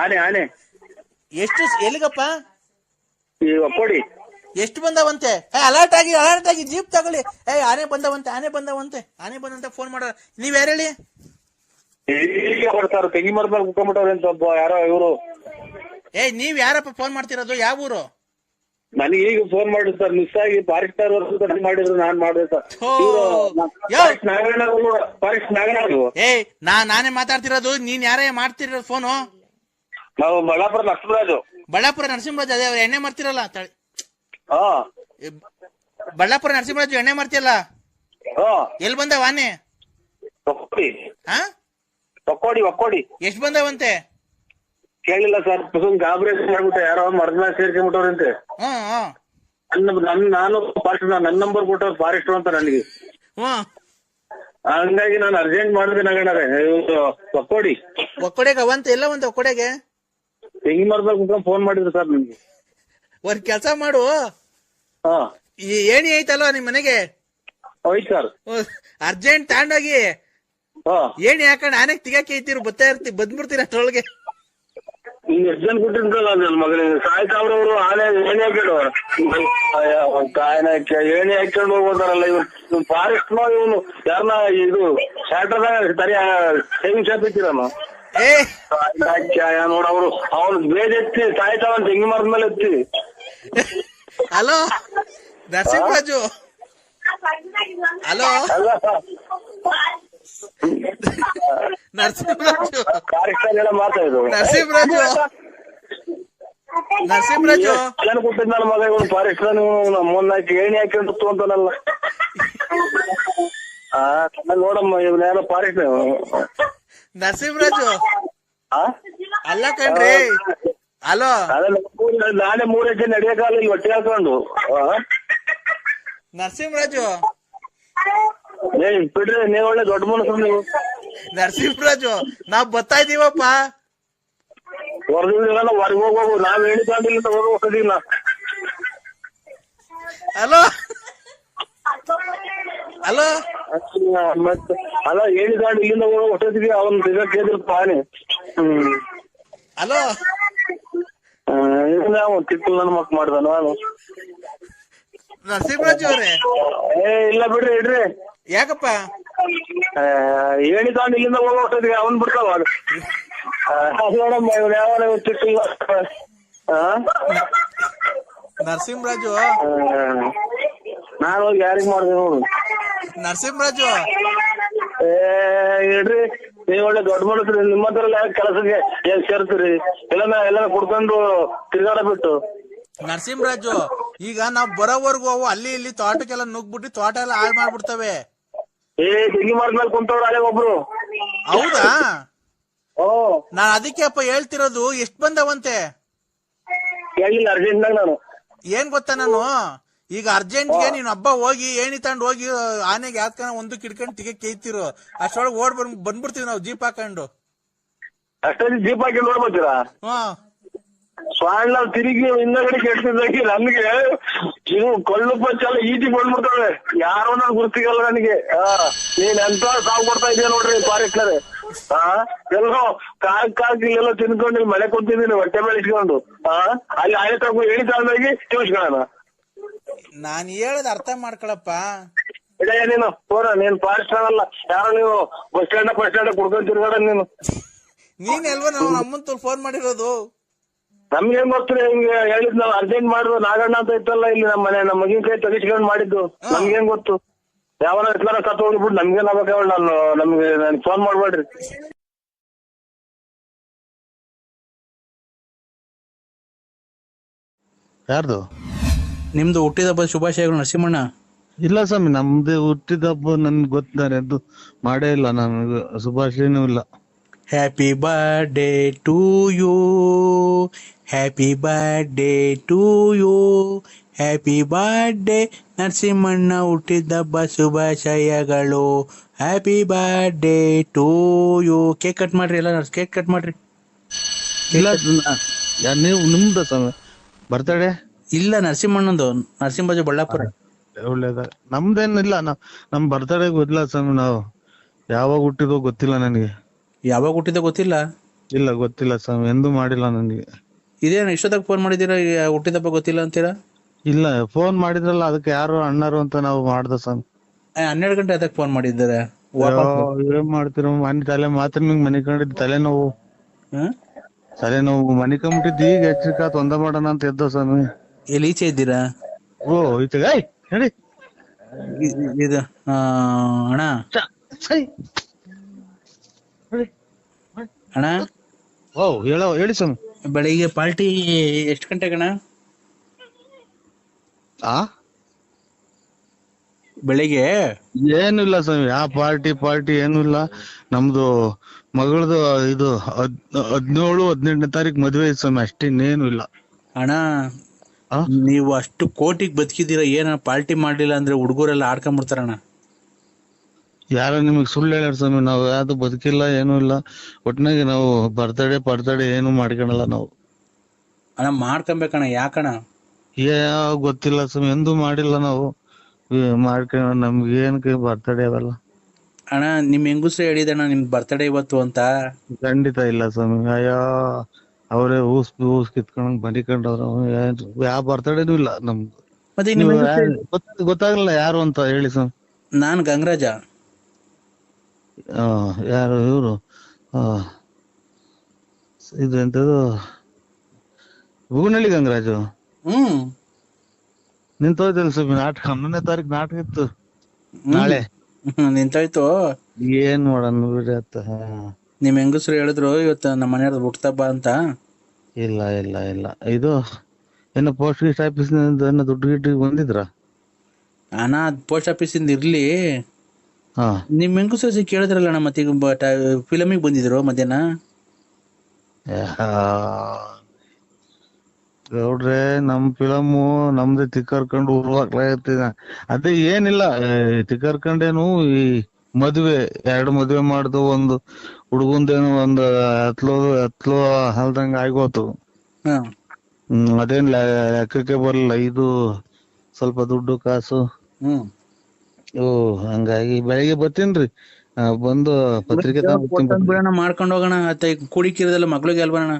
ಆನೆ ಆನೆ ಎಷ್ಟು ಎಲ್ಲಿಗಪ್ಪ? ಈ ಒಕ್ಕೋಡಿ. ಎಷ್ಟು ಬಂದವಂತೆ? ಅಲರ್ಟ್ ಆಗಿ ಜೀಪ್ ತಗೊಳ್ಳಿ. ಆನೆ ಬಂದವಂತೆ ಫೋನ್ ಮಾಡ. ನೀವ್ ಯಾರು ಹೇಳಿ? ಈಗ ಬರ್ತಾರ ತೆಂಗಿ ಮರದಲ್ಲಿ ಕುತ್ಕೊಂಡ್ಬಿಟ್ಟವ್ರೆ ಅಂತ ಒಬ್ಬ ಯಾರೋ ಇವರು. ನೀವ್ ಯಾರಪ್ಪ ಫೋನ್ ಮಾಡ್ತಿರೋದು? ಯಾವ ಊರು? ನನಗೆ ಈಗ ಫೋನ್ ಮಾಡಿದ್ರು ಸರ್, ಮಿಸ್ ಆಗಿ ಫಾರೆಸ್ಟ್ ಮಾಡಿದ್ರು, ನಾನ್ ಮಾಡಿದೆ ಸರ್. ಫಾರೆಸ್ಟ್ ನಾನೇ ಮಾತಾಡ್ತಿರೋದು. ನೀನ್ ಯಾರೇ ಮಾಡ್ತಿರೋದು ಫೋನು? ನಾವು ಬಳ್ಳಾಪುರ ನರಸಿಂಹರಾಜ್. ಅದೇ ಎಣ್ಣೆ ಮಾಡ್ತಿರಲ್ಲ. ಬಳ್ಳಾಪುರ ನರಸಿಂಹರಾಜು ಎಣ್ಣೆ ಮಾಡ್ತಿಯಲ್ಲ, ಎಲ್ಲಿ ಬಂದವ ಆನೆ? ಒಕ್ಕೋಡಿ. ಎಷ್ಟ್ ಬಂದವಂತೆ? ಕೇಳಿಲ್ಲ ಸರ್, ಗಾಬರಿ ಮಾಡ್ಬಿಟ್ಟೆ. ಯಾರೋ ಮರದ ಮೇಲೆ ಸೇರ್ಕೊಂಡ್ಬಿಟ್ಟವ್ರಂತೆ. ನಾನು ಫಾರೆಸ್ಟ್, ನನ್ನ ನಂಬರ್ ಕೊಟ್ಟವ್ರು ಫಾರೆಸ್ಟ್ ಅಂತ ನನಗೆ. ಹಂಗಾಗಿ ನಾನು ಅರ್ಜೆಂಟ್ ಮಾಡಿದೆ. ನಗಣರೆ ಒಕ್ಕೋಡೆಗೆ ಅವಂತ ಎಲ್ಲ ಒಂದು ಒಕ್ಕೋಡೆಗೆ ತೆಂಗಿ ಮರದಲ್ಲಿ ಕುತ್ಕೊಂಡು ಫೋನ್ ಮಾಡಿದ್ರು ಸರ್ ನಿಮ್ಗೆ. ಒಂದ್ ಕೆಲ್ಸ ಮಾಡು, ಏಣಿ ಐತಲ್ವಾ ನಿಮ್ ಮನೆಗೆ? ಹೋಯ್ತು ಸರ್. ಅರ್ಜೆಂಟ್ ತಗೊಂಡೋಗಿ ಏಣಿ ಹಾಕೊಂಡ್ ಆನೆಗ್ ತಿಗಾಕಿ ಐತಿರು ಬಂದ್ಬಿಡ್ತೀರ ಅಷ್ಟ್ರೊಳಗೆ. ಹಿಂಗ್ ಎಷ್ಟು ಜನ ಕೊಟ್ಟಿರ್ತಾರಲ್ಲ ನನ್ನ ಮಗನಿಗೆ ಸಾಯ್ತಾವ್ರವ್ರು. ಆನೆ ಏಣಿ ಹಾಕೊಂಡು ಏಣಿ ಹಾಕೊಂಡು ಹೋಗ್ಬೋದಾರಲ್ಲ ಇವ್ನು. ಫಾರೆಸ್ಟ್ ಇವನು ಯಾರನ್ನ ಇದು ಸ್ಯಾಟ್ರದಾಗ ಸರಿ ಸೇವಿಂಗ್ ಶಾಪ್ ಇಟ್ಟಿರನು ನೋಡವ್ರು. ಅವ್ನು ಬೇಜ್ ಎತ್ತಿ ಸಾಯ್ತಾವನ್ ತೆಂಗಿ ಮರದ ಮೇಲೆ ಎತ್ತಿ. ಹಲೋ ನರಸಿಂಹರಾಜು. ಹಲೋ ನರಸಿಂಹರಾಜು ಜನ ಕೊಟ್ಟಿದ್ ನನ್ನ ಮಗ ಇವನು ಫಾರೆಸ್ಟ್ ಮೊನ್ನಾಕಿ ಏಣಿ ಹಾಕೊಂಡು ಅಂತಾನಲ್ಲ. ನೋಡಮ್ಮ ಇವ್ನ ಯಾರೋ ಫಾರೆಸ್ಟ್ ನರಸಿಂಹರಾಜು. ಅಲ್ಲ ಕಣ್ರಿ. ಹಲೋ ನಾನೇ 3 ಹೆಜ್ಜೆ ನಡೆಯಕ್ಕಾಗಲ್ಲ ಇಲ್ಲಿ ಹೊಟ್ಟೆ ಹಾಕೊಂಡು. ನರಸಿಂಹರಾಜು ಬಿಡ್ರಿ, ನೀವ್ ಒಳ್ಳೆ ದೊಡ್ಡ ಮನಸ್ಸು ನೀವು. ನರಸಿಂಹರಾಜು ನಾವ್ ಬರ್ತಾ ಇದೀವಪ್ಪ. ಹೊರದಿಲ್ಲ ಹೊರಗೆ ಹೋಗ್ಬೇಕು. ನಾವ್ ಹೇಳಿಲ್ಲ ಹೋಗೋದಿಲ್ಲ. ಹಲೋ ಹಲೋ ಮತ್ತೆ ಅಲ್ಲ ಹೇಳಿದಾಂಡ್ ಇಲ್ಲಿಂದ ಹೋಗೋ ಹೊಟ್ಟೋದಿಗೆ ಅವನ್ ಕೇಳಿದ್ರಪ್ಪ ಆನೆ. ಹಲೋ ತಿಕ್ಕಲ್ ನನ್ನ ಮಕ್ ಮಾಡ್ದ ನಾನು. ನರಸಿಂಹರಾಜು ಅವ್ರೆ ಇಲ್ಲ ಬಿಡ್ರಿ ಇಡ್ರಿ. ಯಾಕಪ್ಪ? ಹೇಳಿದಾಂಡ್ ಇಲ್ಲಿಂದ ಹೋಗೋ ಹೊಟ್ಟೋದಿಗೆ ಅವನ್ ಬಿಡ್ತಾವ ನೋಡಮ್ಮ ಇವ್ರು ಯಾವ ತಿಕ್ಕಲ್. ನರಸಿಂಹರಾಜು ನಾನು ಹೋಗಿ ಯಾರಿಗ್ ಮಾಡ್ದೆ ನೋಡು. ನರಸಿಂಹರಾಜು ಇಡ್ರಿ, ನೀವ್ ಒಳ್ಳೆ ದೊಡ್ಡ ಮನಸ್ರಿ. ನಿಮ್ಮ ಹತ್ರ ಯಾಕೆ ಕೆಲಸಕ್ಕೆ ಸೇರ್ತೀರಿ? ಎಲ್ಲ ಕುಡ್ಕೊಂಡು ತಿರ್ಗಾಡ ಬಿಟ್ಟು. ನರಸಿಂಹರಾಜು ಈಗ ನಾವ್ ಬರೋವರ್ಗು ಅವು ಅಲ್ಲಿ ಇಲ್ಲಿ ತೋಟಕ್ಕೆಲ್ಲ ನುಗ್ಬಿಟ್ಟು ತೋಟ ಎಲ್ಲ ಹಾಳು ಮಾಡ್ಬಿಡ್ತವೆ. ತೆಂಗಿ ಮರದ್ಮೇಲೆ ಕುಂತವ್ರು ಅಲ್ಲೇ ಒಬ್ರು. ಹೌದಾ? ನಾನ್ ಅದಕ್ಕೆ ಅಪ್ಪ ಹೇಳ್ತಿರೋದು. ಎಷ್ಟ್ ಬಂದವಂತೆ? ಹೇಳಿಲ್ಲ ಅರ್ಜೆಂಟ್ನಾಗ ನಾನು. ಏನ್ ಗೊತ್ತಾ, ನಾನು ಈಗ ಅರ್ಜೆಂಟ್ಗೆ ನೀನ್ ಹಬ್ಬ ಹೋಗಿ ಏಣಿ ತಗೊಂಡು ಹೋಗಿ ಆನೆಗೆ ಯಾಕನ ಒಂದು ಕಿಡ್ಕೊಂಡು ತಿಗ ಕೇಯ್ತಿರು. ಅಷ್ಟೊಳಗೆ ಬಂದ್ಬಿಡ್ತೀವಿ ನಾವು ಜೀಪ್ ಹಾಕೊಂಡು. ಅಷ್ಟೊಂದು ಜೀಪ್ ಹಾಕಿ ನೋಡ್ಬೋತೀರಾ? ಸ್ವಾಣ ತಿರುಗಿ ಹಿಂದಗಡೆ ಕೆಟ್ಟಿದ್ದಾಗಿ ನನ್ಗೆ ಇವು ಕೊಳ್ಳು ಪಚ್ಚೆಲ್ಲ ಈಟಿ ಬಂದ್ಬಿಡ್ತವೆ. ಯಾರೋ ನನ್ ಗುರ್ತಿಗಲ್ಲ ನನಗೆ. ನೀನ್ ಎಂತ ಸಾವು ಕೊಡ್ತಾ ಇದೀಯ ನೋಡ್ರಿ ಫಾರೆಸ್ಟ್ನರೆ. ಎಲ್ಲೋ ಕಾಕಿ ಇಲ್ಲೆಲ್ಲ ತಿನ್ಕೊಂಡು ಮಳೆ ಕೊಡ್ತಿದ್ದೀನಿ ಹೊಟ್ಟೆ ಮೇಲೆ ಇಟ್ಕೊಂಡು. ಅಲ್ಲಿ ಆನೆ ತಗೋ ಹೇಳಿ ತಗೊಂಡೋಗಿ ತಿಳ್ಸ್ಕೊಳ್ಳೋಣ. ನಾನ್ ಹೇಳದ್ ಅರ್ಥ ಮಾಡ್ಕೊಳಪ್ಪ. ನೀನು ನೀನ್ ಫಾರೆಸ್ಟ್ ಅಲ್ಲ ಯಾರೋ ನೀವು ಬಸ್ ಸ್ಟ್ಯಾಂಡ್ ಕುಡ್ಕೊಂಡ್ ತಿರ್ಗಾಡ ನೀನು. ನೀನ್ ಎಲ್ವ ನಾವು ಅಮ್ಮಂತ ಫೋನ್ ಮಾಡಿರೋದು. ನಮ್ಗೆ ಏನ್ ಗೊತ್ತಿಲ್ಲ, ಹಿಂಗೆ ಹೇಳಿದ್ ನಾವ್ ಅರ್ಜೆಂಟ್ ಮಾಡುದು. ನಾಗಣ್ಣ ಅಂತ ಇತ್ತಲ್ಲ ಇಲ್ಲಿ ನಮ್ಮ ಮಗಿನ ಕೈ ತೆಗಿಸ್ಕೊಂಡ್ ಮಾಡಿದ್ದು. ನಮ್ಗೇನ್ ಗೊತ್ತು? ಯಾವನ ಇಟ್ಲಾರ ಸತ್ ಹೋಗ್ಬಿಟ್ಟು ನಮ್ಗೇನ್ ಆಗ್ಬೇಕ? ನಮ್ಗೆ ಫೋನ್ ಮಾಡ್ಬೇಡ್ರಿ. ಯಾರ್ದು? ನಿಮ್ದು ಹುಟ್ಟಿದಬ್ಬ ಶುಭಾಶಯಗಳು ನರಸಿಂಹಣ್ಣ. ಇಲ್ಲ ಸ್ವಾಮಿ, ನಮ್ದು ಹುಟ್ಟಿದಬ್ಬ ನನ್ಗೆ ಗೊತ್ತಿದ್ದಾರೆ, ಅದು ಮಾಡೇ ಇಲ್ಲ. ನನಗೆ ಶುಭಾಶಯನೂ ಇಲ್ಲ. Happy birthday to you, happy birthday to you, happy birthday ನರಸಿಂಹಣ್ಣ ಹುಟ್ಟಿದಬ್ಬ ಶುಭಾಶಯಗಳು. Happy birthday to you. Cake cut ಮಾಡ್ರಿ, ಎಲ್ಲ ಕೇಕ್ ಕಟ್ ಮಾಡ್ರಿ. ಇಲ್ಲ ನೀವು ನಿಮ್ದು ಸ್ವಾಮಿ ಬರ್ತಡೇ? ಇಲ್ಲ ನರಸಿಂಹಣ್ಣಂದು, ನರಸಿಂಹರಾಜು ಬಳ್ಳಾಪುರ. ಒಳ್ಳೇದ. ನಮ್ದೇನಿಲ್ಲ, ನಮ್ ಬರ್ತಡೇ ಗೊತ್ತಿಲ್ಲ ಸ್ವಾಮಿ. ನಾವು ಯಾವಾಗ ಹುಟ್ಟಿದೋ ಗೊತ್ತಿಲ್ಲ ನನಗೆ. ಯಾವಾಗ ಹುಟ್ಟಿದೋ ಗೊತ್ತಿಲ್ಲ? ಇಲ್ಲ ಗೊತ್ತಿಲ್ಲ ಸ್ವಾಮಿ, ಎಂದೂ ಮಾಡಿಲ್ಲ ನನಗೆ. ಇದೇನು ಇಷ್ಟೊತ್ತಾಗ ಫೋನ್ ಮಾಡಿದ್ದೀರಾ, ಹುಟ್ಟಿದಬ್ಬ ಗೊತ್ತಿಲ್ಲ ಅಂತೀರಾ? ಇಲ್ಲ, ಫೋನ್ ಮಾಡಿದ್ರಲ್ಲ ಅದಕ್ಕೆ ಯಾರು ಅಣ್ಣರು ಅಂತ ನಾವು ಮಾಡ್ದ ಸ್ವಾಮಿ. 12 ಗಂಟೆ ಅದಕ್ಕೆ ಫೋನ್ ಮಾಡಿದ್ದಾರೆ ಅಯ್ಯೋ, ವಾಪಸ್. ಏನ್ ಮಾಡ್ತಿರೋ ಮನೆ ತಲೆ ಮಾತ್ರ ನಿಂಗೆ ಮನೆ ಕಂಡಿದ್ದು ತಲೆನೋವು. ಮನೆ ಕಂಬಿಟ್ಟಿದ್ದು ಈಗ ಎಚ್ಚರಿಕಾತ್ ಒಂದ ಮಾಡೋಣ ಅಂತ ಎದ್ದ ಸ್ವಾಮಿ. ಎಲ್ಲಿ ಈಚೆ ಇದ್ದೀರಾ? ಓ ಈಚೆಗೆ ಹೇಳಿ ಇದು ಅಣ್ಣ ಅಣ್ಣ ಓ ಹೇಳಿ ಸ್ವಾಮಿ. ಬೆಳಿಗ್ಗೆ ಪಾರ್ಟಿ ಎಷ್ಟು ಗಂಟೆಗಣ? ಬೆಳಿಗ್ಗೆ ಏನು ಇಲ್ಲ ಸ್ವಾಮಿ, ಯಾವ ಪಾರ್ಟಿ ಏನು ಇಲ್ಲ. ನಮ್ದು ಮಗಳದು ಇದು 17-18ನೇ ತಾರೀಕು ಮದ್ವೆ ಐತೆ ಸ್ವಾಮಿ, ಅಷ್ಟೇನೇನು ಇಲ್ಲ. ಅಣ್ಣ ನೀವು ಅಷ್ಟು ಕೋಟಿಗೆ ಬದುಕಿದ್ದೀರಾ, ಏನ ಪಾರ್ಟಿ ಮಾಡ್ಲಿಲ್ಲ ಅಂದ್ರೆ ಹುಡುಗರೆಲ್ಲ ಆಡ್ಕೊಂಡ್ಬಿಡ್ತಾರಣ್ಣ. ಯಾರ ನಿಮಗ್ ಸುಳ್ಳು ಹೇಳ್ಯಾರ ಸ್ವಾಮಿ, ನಾವು ಯಾವ್ದು ಬದುಕಿಲ್ಲ ಏನು ಇಲ್ಲ. ಒಟ್ನಾಗೆ ನಾವು ಬರ್ತಡೇ ಏನು ಮಾಡ್ಕೊಳಲ್ಲ ನಾವು. ಅಣ್ಣ ಮಾಡ್ಕೊಬೇಕಣ್ಣ, ಯಾಕಣ್ಣ? ಗೊತ್ತಿಲ್ಲ ಸ್ವಾಮಿ, ಎಂದೂ ಮಾಡಿಲ್ಲ ನಾವು. ಮಾಡ್ಕೊಂಡ ನಮ್ಗೆ ಏನಕ್ಕೆ ಬರ್ತಡೇ ಅವೆಲ್ಲ. ಅಣ್ಣ ನಿಮ್ ಹೆಂಗುಸ್ರೆ ಹೇಳಿದಣ್ಣ ನಿಮ್ ಬರ್ತಡೇ ಇವತ್ತು ಅಂತ. ಖಂಡಿತ ಇಲ್ಲ ಸ್ವಾಮಿ. ಅಯ್ಯೋ, ಅವರೇ ಊಸ್ ಕಿತ್ಕೊಂಡ್ ಮನಿಕೊಂಡವ್ರ, ಯಾವ ಬರ್ತಡೇನೂ ಇಲ್ಲ ನಮ್ದು. ಮತ್ತೆ ಗೊತ್ತಾಗಲ್ಲ ಯಾರು ಅಂತ ಹೇಳಿ ಸ್ವಾಮಿ. ನಾನ್ ಗಂಗರಾಜ. ಯಾರು ಇವ್ರು? ಇದು ಎಂತದು ಬೂನಳ್ಳಿ ಗಂಗರಾಜು. ನಿಂತೋಯ್ತಲ್ಲ ಸ್ವಾಮಿ ನಾಟಕ, 11ನೇ ತಾರೀಕು ನಾಟಕ ಇತ್ತು ನಾಳೆ. ನಿಂತೋಯ್ತು. ಏನ್ ಮಾಡೋಣ ಬಿಡಿ ಅತ್ತ. ನಿಮ್ ಹೆಂಗಸ್ರು ಹೇಳಿದ್ರು ಇವತ್ತು ನಮ್ಮ ಮನೆಯವ್ರ ಹುಟ್ಟುಹಬ್ಬ ಅಂತ. ಇಲ್ಲ ಇದು ಏನೋ ಪೋಸ್ಟ್ ಆಫೀಸ್ ದುಡ್ಡು ಗಿಡ್ಡು ಬಂದಿದ್ರ? ಅಣ್ಣ ಪೋಸ್ಟ್ ಆಫೀಸ್ ಇಂದ ಇರ್ಲಿ, ನಿಮ್ ಹೆಂಗಸ್ರು ಕೇಳಿದ್ರಲ್ಲ ಅಣ್ಣ, ಮತ್ತೆ ಫಿಲಮಿಗೆ ಬಂದಿದ್ರು ಮಧ್ಯಾಹ್ನ. ಗೌಡ್ರೆ, ನಮ್ ಫಿಲಮು ನಮ್ದೇ ತಿಕ್ಕರ್ಕೊಂಡು ಉರ್ವಾಕ್ಲಾಗತ್ತಿದ. ಅದೇ ಏನಿಲ್ಲ, ತಿಕ್ಕರ್ಕೊಂಡೇನು ಈ ಮದ್ವೆ 2 ಮದ್ವೆ ಮಾಡ್ದು, ಒಂದು ಹುಡುಗಂದೇನು ಒಂದು ಹತ್ಲೋ ಹಲ್ದಂಗ ಆಗೋತು. ಅದೇನ್ ಲೆಕ್ಕಕ್ಕೆ ಬರಲ್ಲ. ಇದು ಸ್ವಲ್ಪ ದುಡ್ಡು ಕಾಸು. ಹಂಗಾಗಿ ಬೆಳಿಗ್ಗೆ ಬರ್ತೀನ್ರಿ, ಬಂದು ಪತ್ರಿಕೆ ಮಾಡ್ಕೊಂಡು ಹೋಗೋಣ. ಕುಡಿಕಿರದಲ್ಲ ಮಕ್ಳಿಗೆ ಅಲ್ಬಣ.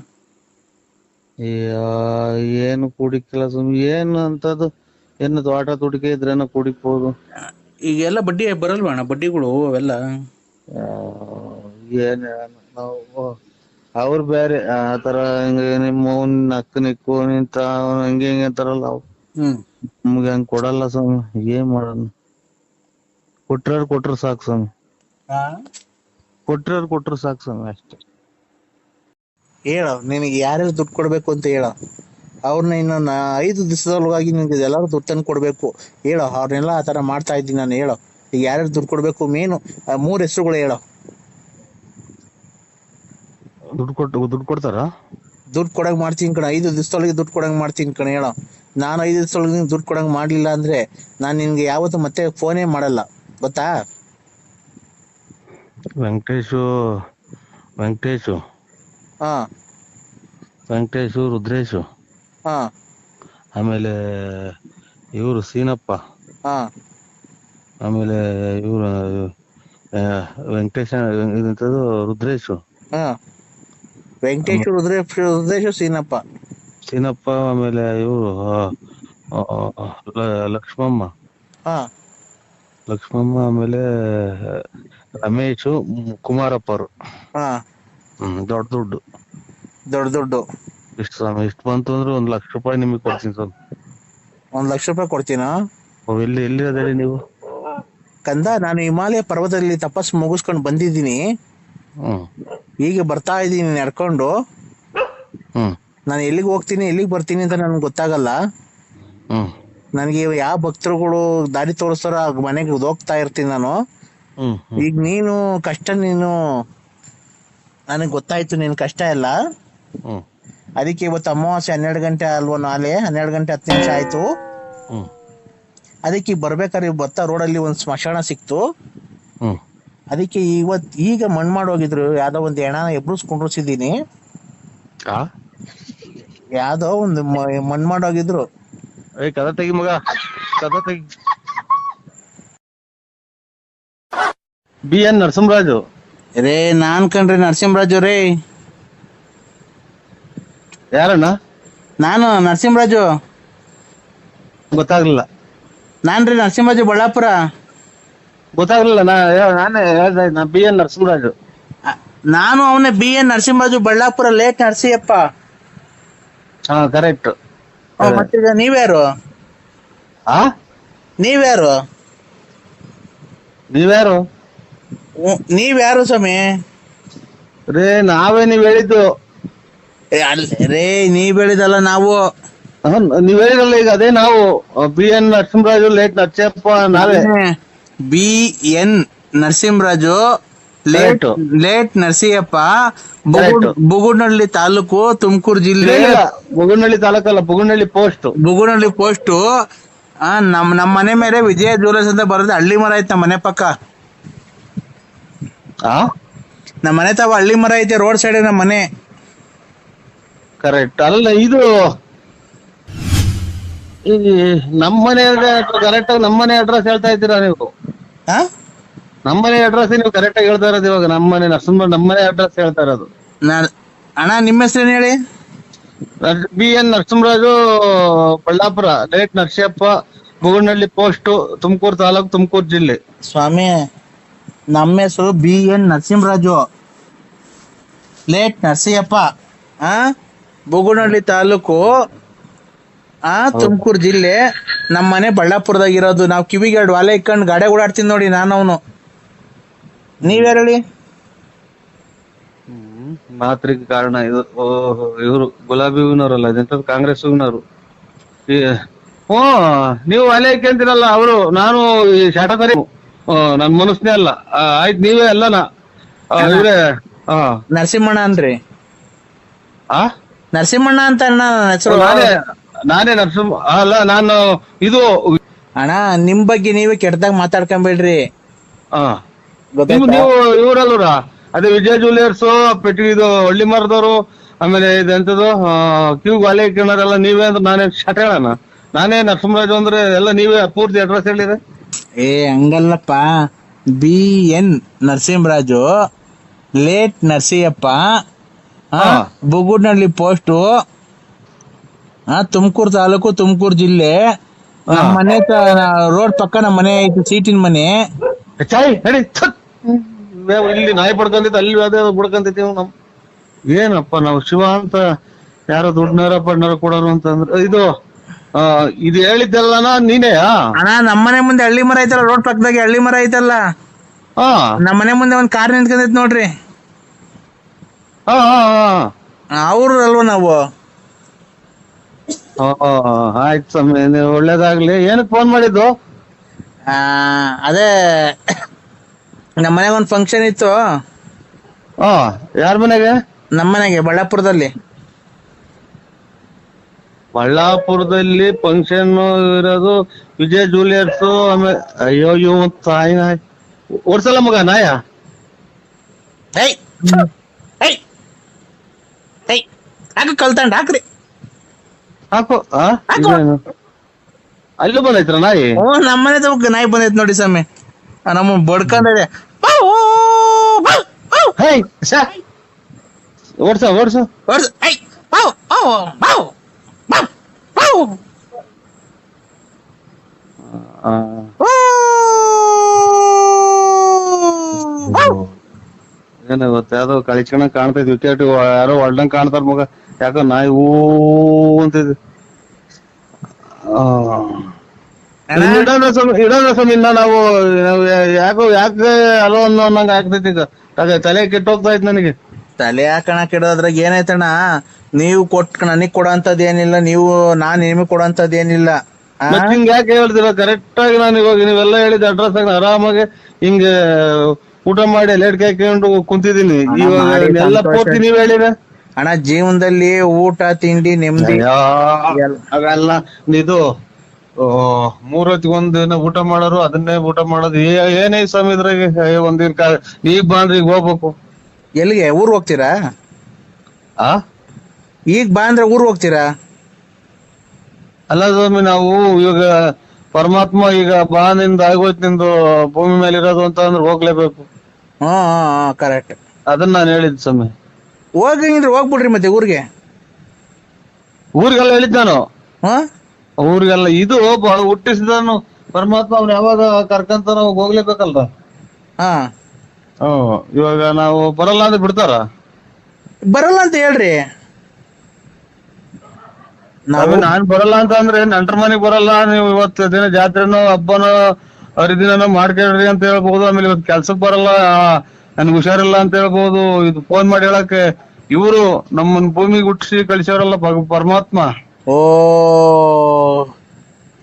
ಏನು ಕುಡಿಕಿಲ್ಲ ಸುಮ್ಮನೆ, ಏನು ಅಂತದ್ದು ಏನು ತೋಟ ತುಡಿಕೆ ಇದ್ರೇನ ಕುಡಿಬಹುದು. ಈಗೆಲ್ಲ ಬಡ್ಡಿ ಬರಲ್ವಾ ಅಣ್ಣ, ಬಡ್ಡಿಗಳು ಅವೆಲ್ಲ? ಏನ್ ನಾವು ಅವ್ರು ಬೇರೆ ಆತರ, ಹಿಂಗ ನಿಮ್ಮ ನಕ್ಕು ನಿಕ್ಕು ನಿಂತ ಹಂಗೆ ಹಿಂಗೆ ಅಂತಾರಲ್ಲ ಅವ್. ನಮ್ಗೆ ಹಂಗ ಕೊಡಲ್ಲ ಸ್ವಾಮಿ, ಏನ್ ಮಾಡೋಣ. ಕೊಟ್ರ ಸಾಕು ಸ್ವಾಮಿ, ಕೊಟ್ರ ಸಾಕು ಸ್ವಾಮಿ, ಅಷ್ಟೇ. ಹೇಳ, ನಿನಗೆ ಯಾರ್ಯಾರು ದುಡ್ಡು ಕೊಡ್ಬೇಕು ಅಂತ ಹೇಳ. ಅವ್ರನ್ನ ಇನ್ನೊಂದು 5 ದಿವಸದೊಳಗಾಗಿ ನಿನ್ಗೆ ಎಲ್ಲಾರು ದುಡ್ಡು ತಂದು ಕೊಡ್ಬೇಕು. ಹೇಳೋ, ಅವ್ರನ್ನೆಲ್ಲ ಆ ತರ ಮಾಡ್ತಾ ಇದ್ದೀನಿ ನಾನು. ಹೇಳೋ, ಈಗ ಯಾರ್ಯಾರು ದುಡ್ಡು ಕೊಡ್ಬೇಕು, ಮೇನು 3 ಹೆಸರುಗಳು ಹೇಳೋ. ದುಡ್ಡು ಕೊಡ್ತಾರ? ದುಡ್ಡು ಕೊಡಂಗ್ ಮಾಡ್ತೀನಿ ಕಣ, 5 ದಿವಸದೊಳಗೆ ದುಡ್ಡು ಕೊಡಂಗ್ ಮಾಡ್ತೀನಿ ಕಣ. ಹೇಳೋ, ನಾನು 5 ದಿವಸದೊಳಗೆ ದುಡ್ಡು ಕೊಡಂಗ್ ಮಾಡ್ಲಿಲ್ಲ ಅಂದ್ರೆ ನಾನು ನಿನ್ಗೆ ಯಾವತ್ತು ಮತ್ತೆ ಫೋನೇ ಮಾಡಲ್ಲ, ಗೊತ್ತಾ? ವೆಂಕಟೇಶು, ರುದ್ರೇಶು, ಆಮೇಲೆ ಇವರು ಸೀನಪ್ಪ, ಆಮೇಲೆ ಇವರು ರುದ್ರೇಶು, ಸೀನಪ್ಪ, ಆಮೇಲೆ ಇವರು ಲಕ್ಷ್ಮಮ್ಮ, ಆಮೇಲೆ ರಮೇಶು, ಕುಮಾರಪ್ಪರು. ದೊಡ್ಡ ದುಡ್ಡು ಇಷ್ಟು ಸ್ವಾಮಿ. ಇಷ್ಟು ಬಂತು ಅಂದ್ರೆ 1 ಲಕ್ಷ ರೂಪಾಯಿ ನಿಮಗೆ ಕೊಡ್ತೀನಿ ಸ್ವಾಮಿ. 1 ಲಕ್ಷ ರೂಪಾಯಿ ಕೊಡ್ತೀನಾ? ಎಲ್ಲಿ ಅದೇಳಿ ನೀವು? ಕಂದ, ನಾನು ಹಿಮಾಲಯ ಪರ್ವತದಲ್ಲಿ ತಪಸ್ಸು ಮುಗಿಸ್ಕೊಂಡು ಬಂದಿದ್ದೀನಿ. ಈಗ ಬರ್ತಾ ಇದ್ದೀನಿ ನಡ್ಕೊಂಡು. ನಾನು ಎಲ್ಲಿಗೆ ಹೋಗ್ತೀನಿ ಎಲ್ಲಿಗೆ ಬರ್ತೀನಿ ಅಂತ ನನ್ಗೆ ಗೊತ್ತಾಗಲ್ಲ. ನನಗೆ ಯಾವ ಭಕ್ತರುಗಳು ದಾರಿ ತೋರಿಸ್ತಾರೋ ಆ ಮನೆಗೆ ಹೋಗ್ತಾ ಇರ್ತೀನಿ ನಾನು. ಈಗ ನೀನು ಕಷ್ಟ, ನನಗೆ ಗೊತ್ತಾಯ್ತು ನಿನ್ ಕಷ್ಟ ಎಲ್ಲ. ಅದಕ್ಕೆ ಇವತ್ತು ಅಮಾವಾಸ್ಯೆ 12 ಗಂಟೆ ಅಲ್ವಾ, ನಾಳೆ 12 ಗಂಟೆ 10 ನಿಮಿಷ ಆಯ್ತು. ಅದಕ್ಕೆ ಬರ್ಬೇಕಾದ್ರೆ ಬರ್ತಾ ರೋಡಲ್ಲಿ ಒಂದು ಸ್ಮಶಾನ ಸಿಕ್ತು. ಅದಕ್ಕೆ ಈಗ ಮಣ್ಣು ಮಾಡೋಗಿದ್ರು, ಯಾವ್ದೋ ಒಂದು ಹೆಣನ ಎಬ್ಬಿಸ್ಕೊಂಡಿಸಿದೀನಿ. ಯಾವ್ದೋ ಒಂದು ಮಣ್ಣು ಮಾಡೋಗಿದ್ರು. ಕದ ತೆಗಿ ಮಗ, ಕದ ತೆಗಿ. BN ನರಸಿಂಹರಾಜು ರೇ, ನಾನ್ ಕಣ್ರಿ ನರಸಿಂಹರಾಜು ರೇ. ಯಾರಣ್ಣ? ನಾನು ನರಸಿಂಹರಾಜು. ಗೊತ್ತಾಗ್ಲಿಲ್ಲ. ನಾನ್ರಿ ನರಸಿಂಹರಾಜು ಬಳ್ಳಾಪುರ. ಗೊತ್ತಾಗ್ಲಿಲ್ಲ. ನಾನೇ ಹೇಳ್ದೆ, ನಾ BN ನರಸಿಂಹರಾಜು. ನಾನು ಅವನೇ BN ನರಸಿಂಹರಾಜು ಬಳ್ಳಾಪುರ, ಲೇಟ್ ನರಸಿಯಪ್ಪ. ಹಾ ಕರೆಕ್ಟ್. ಮತ್ತೀಗ ನೀವ್ಯಾರು? ನೀವ್ಯಾರು? ನೀವ್ಯಾರು? ನೀವ್ಯಾರು ಸ್ವಾಮಿ? ರೇ ನಾವೇ ನೀವ್ ಹೇಳಿದ್ದು. ರೇ ನೀವ್ ಹೇಳಿದಲ್ಲ ನಾವು. ನೀವ್ ಹೇಳಿರಲ್ಲ ಈಗ, ಅದೇ ನಾವು. BN ನರಸಿಂಹರಾಜು ಲೇಟ್ ನರಸಿಯಪ್ಪ ನಾವೇ. BN ನರಸಿಂಹರಾಜು ಲೇಟ್ ನರಸಿಯಪ್ಪ, ಬುಗುನಹಳ್ಳಿ ತಾಲೂಕು, ತುಮಕೂರು ಜಿಲ್ಲೆ. ಬುಗುನಹಳ್ಳಿ ತಾಲೂಕಲ್ಲ, ಬುಗುನಹಳ್ಳಿ ಪೋಸ್ಟ್. ನಮ್ಮ ಮನೆ ಮೇಲೆ ವಿಜಯ ಜ್ಯುವೆಲರ್ಸ್ ಅಂತ ಬರೋದು. ಹಳ್ಳಿ ಮರ ಐತೆ ನಮ್ಮ ಮನೆ ಪಕ್ಕ. ನಮ್ಮ ಮನೆ ತಾವ ಹಳ್ಳಿ ಮರ ಐತೆ, ರೋಡ್ ಸೈಡ್ ನಮ್ಮ ಮನೆ. ಕರೆಕ್ಟ್. ಅಲ್ಲ ಇದು ನಮ್ಮ ಮನೆ ಕರೆಕ್ಟ್ ಆಗಿ ನಮ್ಮ ಮನೆ ಅಡ್ರೆಸ್ ಹೇಳ್ತಾ ಇದ್ದೀರಾ ನೀವು? ನಮ್ಮನೆ ಅಡ್ರೆಸ್ ನೀವು ಕರೆಕ್ಟ್ ಆಗಿ ಹೇಳ್ತಾ ಇರೋದು ಇವಾಗ. ನಮ್ಮನೆ ನಮ್ಮನೆ ಅಡ್ರೆಸ್ ಹೇಳ್ತಾ ಇರೋದು. ಅಣ್ಣ ನಿಮ್ಮ ಹೆಸರೇನು ಹೇಳಿ? BN Narasimharaju Ballapura, late Narasiyappa, Bugunahalli post, Tumakuru taluk, Tumakuru ಜಿಲ್ಲೆ. ಸ್ವಾಮಿ ನಮ್ಮ ಹೆಸರು BN ನರಸಿಂಹರಾಜು, ಲೇಟ್ ನರಸಿಯಪ್ಪ, ಬುಗುನಹಳ್ಳಿ ತಾಲೂಕು, ತುಮಕೂರು ಜಿಲ್ಲೆ. ನಮ್ಮ ಮನೆ ಬಳ್ಳಾಪುರದಾಗಿರೋದು. ನಾವು ಕಿವಿಗೆ 2 ವಾಲೆ ಇಕ್ಕೊಂಡು ಗಾಡಿ ಓಡಾಡ್ತೀನಿ ನೋಡಿ, ಅವನು. ನೀವ್ಯಾರು ಹೇಳಿ? ಮಾತ್ರಿಗೆ ಕಾರಣ ಇದು. ಇವರು ಗುಲಾಬಿ ಹೂವಿನವರಲ್ಲ, ಇದೆಂತದ್ದು ಕಾಂಗ್ರೆಸ್ ಹೂವಿನವರು. ನೀವು ವಾಲೆ ಇಕ್ಕಂತೀರಲ್ಲ ಅವರು. ನಾನು ಈ ಶಾಟಕರಿ ನನ್ ಮನಸ್ನೇ ಅಲ್ಲ. ಆಯ್ತು ನೀವೇ ಅಲ್ಲನಾ ಇವ್ರೆ? ನರಸಿಂಹಣ್ಣ ಅಂದ್ರಿ? ನರಸಿಂಹಣ್ಣ ಅಂತ ನನ್ನ ಹೆಸರು. ನಾನೇ ನರಸಿಂಹ ಅಲ್ಲ, ನಾನು ಇದು. ಅಣ್ಣ ನಿಮ್ ಬಗ್ಗೆ ನೀವೇ ಕೆಟ್ಟದಾಗ ಮಾತಾಡ್ಕೊಂಬೇಡ್ರಿ. ನೀವು ಇವ್ರಲ್ವರ? ಅದೇ ವಿಜಯ ಜ್ಯುವೆಲರ್ಸ್, ಪೆಟ್ಟಿ ಇದು ಹಳ್ಳಿ ಮರದವರು, ಆಮೇಲೆ ಇದೆಂತದ್ದು ಕ್ಯೂ ವಾಲೆ ಇಕ್ಕಣರೆಲ್ಲ ನೀವೇ ಅಂದ್ರೆ ನಾನೇ ಶಟ ಹೇಳಣ? ನಾನೇ ನರಸಿಂಹರಾಜು ಅಂದ್ರೆ ಎಲ್ಲ ನೀವೇ ಪೂರ್ತಿ ಅಡ್ರೆಸ್ ಹೇಳಿದ್ರೆ? ಹಂಗಲ್ಲಪ್ಪ. BN Narasimharaju, late Narasiyappa, Bugunahalli post, Tumakuru taluk, Tumakuru ಜಿಲ್ಲೆ. ನಮ್ಮ ಮನೆ ರೋಡ್ ಪಕ್ಕ ನಮ್ಮ ಮನೆ ಐತಿ, ಸೀಟಿನ ಮನೆ. ಇಲ್ಲಿ ನಾಯಿ ಪಡ್ಕೊಂತೈತಿ, ಅಲ್ಲಿ ಅದೇ ಬಿಡ್ಕೊಂತೈತಿ. ಏನಪ್ಪ ನಾವು ಶಿವ ಅಂತ ಯಾರೋ ದುಡ್ಡನಾರ ಪಡ್ನಾರ ಕೊಡೋರು ಅಂತಂದ್ರೆ ಇದು ಹೇಳಿದ್ದೆಲ್ಲನ ನೀನೇ? ಅಣ್ಣ ನಮ್ಮನೆ ಮುಂದೆ ಹಳ್ಳಿ ಮರ ಐತಲ್ಲ, ರೋಡ್ ಪಕ್ಕದಾಗೆ ಹಳ್ಳಿ ಮರ ಐತಲ್ಲ, ನಮ್ಮನೆ ಮುಂದೆ ಒಂದ್ ಕಾರ್ ನಿಂತ್ಕೊಂಡೈತಿ ನೋಡ್ರಿ. ಅವ್ರು ಅಲ್ವ ನಾವು? ಆಯ್ತು ಸ್ವಾಮಿ, ಒಳ್ಳೇದಾಗ್ಲಿ. ಏನಕ್ಕೆ ಫೋನ್ ಮಾಡಿದ್ದು? ಅದೇ ನಮ್ಮ ಮನೆಗೆ ಒಂದ್ ಫಂಕ್ಷನ್ ಇತ್ತು. ಯಾರ ಮನೆಗೆ? ನಮ್ಮ ಮನೆಗೆ, ಬಳ್ಳಾಪುರದಲ್ಲಿ. ಬಳ್ಳಾಪುರದಲ್ಲಿ ಫಂಕ್ಷನ್ ಇರೋದು ವಿಜಯ್ ಜ್ಯುವೆಲರ್ಸ್. ಆಮೇಲೆ ಅಯ್ಯೋ ತಾಯಿ ನಾಯಿ ಓಡ್ಸಲ್ಲ ಮಗ ನಾಯ. ಕಲ್ತಂಡ್ ಹಾಕ್ರಿ, ಹಾಕು. ಅಲ್ಲೂ ಬಂದೈತ್ರ ನಾಯಿ? ನಮ್ಮನೆ ತಗ ನಾಯಿ ಬಂದೈತ್ ನೋಡಿ ಸ್ವಾಮಿ. ನಮ್ಮ ಬಡ್ಕೊಂಡೆ. ಓಡ್ಸ ಓಡ್ಸು. ಏನ ಗೊತ್ತ, ಯಾವ್ದೋ ಕಳಿಸ್ಕೊಂಡ ಕಾಣ್ತೈತಿ. ವಿಕೆಟ್ ಯಾರೋ ಹೊಲ್ದಂಗ್ ಕಾಣ್ತಾರ ಮಗ. ಯಾಕ ನಾಯಿ ಹೂ ಅಂತಿದ್. ಇಡೋಣ ಸ್ವಾಮಿ. ಇನ್ನ ನಾವು ಯಾಕೆ ಅಲೋ ಅನ್ನಂಗ ಆಗ್ತೈತಿ. ಈಗ ತಲೆ ಕೆಟ್ಟೋಗ್ತಾ ಇತ್ತು ನನಗೆ. ತಲೆ ಹಾಕಣ ಕೆಡೋದ್ರಾಗ ಏನಾಯ್ತಣ್ಣ? ನೀವು ನನಗ್ ಕೊಡೋಂಥದ್ ಏನಿಲ್ಲ, ನಾನ್ ನಿಮಗ್ ಕೊಡೋಂಥದ್ ಏನಿಲ್ಲ. ಹಿಂಗ ಯಾಕೆ ಹೇಳ್ತೀರ? ಕರೆಕ್ಟ್ ಆಗಿ ನಾನು ಇವಾಗ ನೀವೆಲ್ಲ ಹೇಳಿದ ಅಡ್ರೆಸ್ ಆಗಿ ಆರಾಮಾಗಿ ಹಿಂಗ ಊಟ ಮಾಡಿ ಲೇಟ್ ಹಾಕೊಂಡು ಕುಂತಿದೀನಿ. ಇವಾಗ ಎಲ್ಲ ಪೂರ್ತಿ ನೀವ್ ಹೇಳಿರ ಅಣ್ಣ. ಜೀವನದಲ್ಲಿ ಊಟ ತಿಂಡಿ ನೆಮ್ಮದಿ ಅವೆಲ್ಲ ಇದು 3 ಹೊತ್ತಿಗೆ ಒಂದಿನ ಊಟ ಮಾಡೋರು, ಅದನ್ನೇ ಊಟ ಮಾಡೋದು. ಏನೇ ಸ್ವಾಮಿ ಇದ್ರಾಗೆ ಒಂದಿನ ಈಗ ಬಾಂಡ್ರಿ ಈಗ ಹೋಗ್ಬೇಕು. ಎಲ್ಲಿಗೆ? ಊರ್ ಹೋಗ್ತೀರಾ? ಈಗ ಬಾ ಅಂದ್ರೆ ಊರ್ ಹೋಗ್ತೀರಾ? ಅಲ್ಲ ಸ್ವಾಮಿ, ನಾವು ಇವಾಗ ಪರಮಾತ್ಮ ಈಗ ಬಾ ನಿಂದ ಆಗೋಯ್ತು, ನಿಂದು ಭೂಮಿ ಮೇಲೆ ಇರೋದು ಅಂತ ಅಂದ್ರೆ ಹೋಗ್ಲೇಬೇಕು. ಕರೆಕ್ಟ್. ಅದನ್ನ ನಾನು ಹೇಳಿದ್ ಸ್ವಾಮಿ. ಹೋಗಂಗಿದ್ರೆ ಹೋಗ್ಬಿಡ್ರಿ ಮತ್ತೆ ಊರಿಗೆ. ಊರಿಗೆಲ್ಲ ಹೇಳಿದ್ ನಾನು, ಹಾ ಊರಿಗೆಲ್ಲ. ಇದು ಹುಟ್ಟಿಸಿದನು ಪರಮಾತ್ಮ, ಅವ್ನು ಯಾವಾಗ ಕರ್ಕಂತ ನಾವು ಹೋಗ್ಲೇಬೇಕಲ್ರ. ಹಾ ಇವಾಗ ನಾವು ಬರಲ್ಲ ಅಂದ್ರೆ ಬಿಡ್ತಾರ? ಬರಲ್ಲ ಅಂತ ಹೇಳ್ರಿ. ನಾನ್ ಬರಲ್ಲ ಅಂತ ಅಂದ್ರೆ ನೆಂಟ್ರ ಮನೆಗ್ ಬರಲ್ಲ, ನೀವು ಇವತ್ತು ದಿನ ಜಾತ್ರೆನೋ ಹಬ್ಬನೋ ಹರಿದಿನನೋ ಮಾಡ್ಕೊಳ್ರಿ ಅಂತ ಹೇಳ್ಬಹುದು. ಆಮೇಲೆ ಇವತ್ತು ಕೆಲ್ಸಕ್ ಬರಲ್ಲ, ನನ್ಗೆ ಹುಷಾರಿಲ್ಲ ಅಂತ ಹೇಳ್ಬಹುದು. ಇದು ಫೋನ್ ಮಾಡಿ ಹೇಳಕ್ಕೆ ಇವರು ನಮ್ಮನ್ ಭೂಮಿಗೆ ಹುಟ್ಟಿಸಿ ಕಳಿಸೋರಲ್ಲ ಪರಮಾತ್ಮ. ಓ,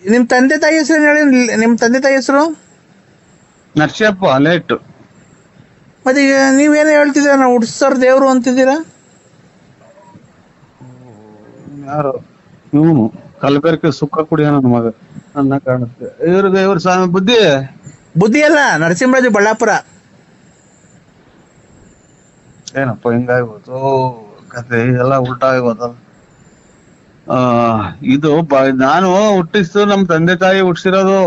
ನಿಮ್ ತಂದೆ ತಾಯಿ ಹೆಸರು ಹೇಳಿ. ನಿಮ್ ತಂದೆ ತಾಯಿ ಹೆಸರು? ನರ್ಸಿಯಪ್ಪ ಲೇಟ್. ಮತ್ತೆ ಈಗ ನೀವೇನೋ ಹೇಳ್ತಿದ್ದೀರಾ, ನಾವು ಹುಟ್ಟಿಸೋರ್ ದೇವ್ರು ಅಂತಿದ್ದೀರಾ. ಯಾರು ಇವನು? ಕಲಬೆರಕೆ ಸುಖ ಕುಡಿಯ ನನ್ನ ಮಗ ನನ್ನ ಕಾಣುತ್ತೆ. ಇವ್ರ ಸ್ವಾಮಿ ಬುದ್ಧಿ ಅಲ್ಲ, ನರಸಿಂಹರಾಜು ಬಳ್ಳಾಪುರ. ಏನಪ್ಪ ಹಿಂಗಾಗ್ಬೋದು ಕತೆ, ಇದೆಲ್ಲ ಉಲ್ಟಾ ಆಗೋದಲ್ಲ. ಇದು ನಾನು ಹುಟ್ಟಿಸ್ತು, ನಮ್ ತಂದೆ ತಾಯಿ ಹುಟ್ಟಿಸಿರೋದು.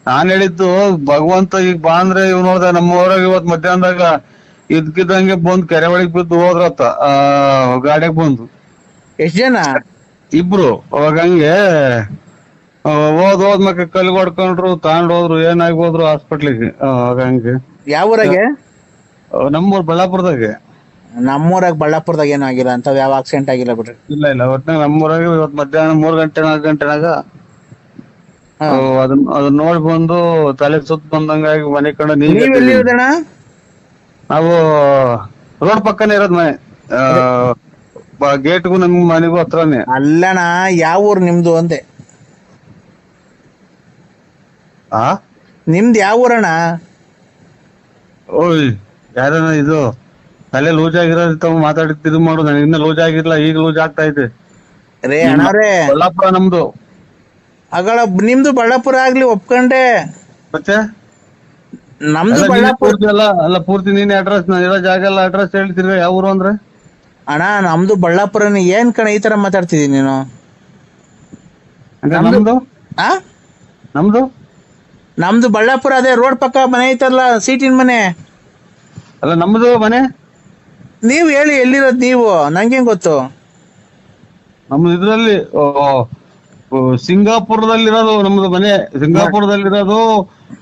ನಾನ್ ಹೇಳಿದ್ದು ಭಗವಂತ ಈಗ ಬಾ ಅಂದ್ರೆ ಇವ್ ನೋಡ್ದ ನಮ್ಮ ಊರಾಗ ಇವತ್ ಮಧ್ಯಾಹ್ನದಾಗ ಇದ್ಕಿದ್ದಂಗೆ ಬಂದ್ ಕೆರೆ ಒಳಗ್ ಬಿದ್ದು ಹೋದ್ರತ್ತ, ಗಾಡಿಯಾಗ ಬಂದು. ಎಷ್ಟ್ ಜನ? ಇಬ್ರು. ಅವಾಗ ಹಂಗೆ ಹೋದ್ಮಕ್ಕ ಕಲ್ಗೆ ಹೊಡ್ಕೊಂಡ್ರು, ತಗೊಂಡೋದ್ರು, ಏನಾಗಿ ಹೋದ್ರು ಹಾಸ್ಪಿಟ್ಲಿಗೆ. ಅವಾಗ ಹಂಗೆ. ಯಾವ ಊರಾಗೆ? ನಮ್ಮೂರ್ ಬಳ್ಳಾಪುರದಾಗೆ. ನಮ್ಮೂರಾಗ ಬಳ್ಳಾಪುರದಾಗ ಏನೂ ಆಗಿಲ್ಲ ಅಂತ, ಯಾವ ಆಕ್ಸಿಡೆಂಟ್ ಆಗಿಲ್ಲ ಬಿಡ್ರಿ. ಇಲ್ಲ ಒಟ್ನಾಗ ನಮ್ಮೂರಾಗ ಇವತ್ ಮಧ್ಯಾಹ್ನ 3 ಗಂಟೆ 4 ಗಂಟೆನಾಗ ಅದನ್ನ ನೋಡಿ ಬಂದು ತಲೆ ಸುತ್ತ ಬಂದಂಗಾಗಿ ಮನೆ ಕಡೆ. ನೀವೆಲ್ಲಿರೋದಣ್ಣ? ನಾವು ರೋಡ್ ಪಕ್ಕನೇ ಇರೋದ್ ಮನೆ, ಗೇಟ್ಗೂ ನಮ್ ಮನೆಗೂ ಹತ್ರನೇ. ಅಲ್ಲಣ್ಣ, ಯಾವ ಊರು ನಿಮ್ದು ಅಂದೆ? ನಿಮ್ದು ಯಾವ ಊರಣ್ಣ? ಓಯ್ ಯಾರನ ಇದು ತಲೆ ಲೂಸ್ ಆಗಿರೋದು ಮಾತಾಡಿದ್ದು ಮಾಡು. ನನಗೆ ಇನ್ನ ಲೂಸ್ ಆಗಿರ್ಲ, ಈಗ ಲೂಸ್ ಆಗ್ತಾ ಇದೆ. ರೇ ಅಣ್ಣಾರೇ, ಬಳ್ಳಾಪುರ ನಮ್ದು. ಅಗಳ ನಿಮ್ದು ಬಳ್ಳಾಪುರ ಆಗ್ಲಿ ಒಪ್ಕೊಂಡೆ, ಮತ್ತೆ ನಮ್ದು ಬಳ್ಳಾಪುರ ಅಲ್ಲ ಪೂರ್ತಿ ನೀನ್ ಅಡ್ರೆಸ್, ನಾನು ಇರೋ ಜಾಗ ಎಲ್ಲ ಅಡ್ರೆಸ್ ಹೇಳ್ತಿರ್ಗ. ಯಾವ ಊರು ಅಂದ್ರೆ? ಅಣ್ಣ ನಮ್ದು ಬಳ್ಳಾಪುರನೇ. ಏನ್ ಕಣ ಈ ತರ ಮಾತಾಡ್ತಿದೀನಿ ನೀನು? ನಮ್ದು ಬಳ್ಳಾಪುರ, ಅದೇ ರೋಡ್ ಪಕ್ಕ ಮನೆ ಐತಲ್ಲ, ಸೀಟಿನ ಮನೆ. ಅಲ್ಲ ನಮ್ದು ಮನೆ. ನೀವ್ ಹೇಳಿ ಎಲ್ಲಿರೋದ್ ನೀವು, ನಂಗೇನ್ ಗೊತ್ತು? ನಮ್ದು ಇದ್ರಲ್ಲಿ ಸಿಂಗಾಪುರದಲ್ಲಿರೋದು ನಮ್ದು ಮನೆ. ಸಿಂಗಾಪುರದಲ್ಲಿರೋದು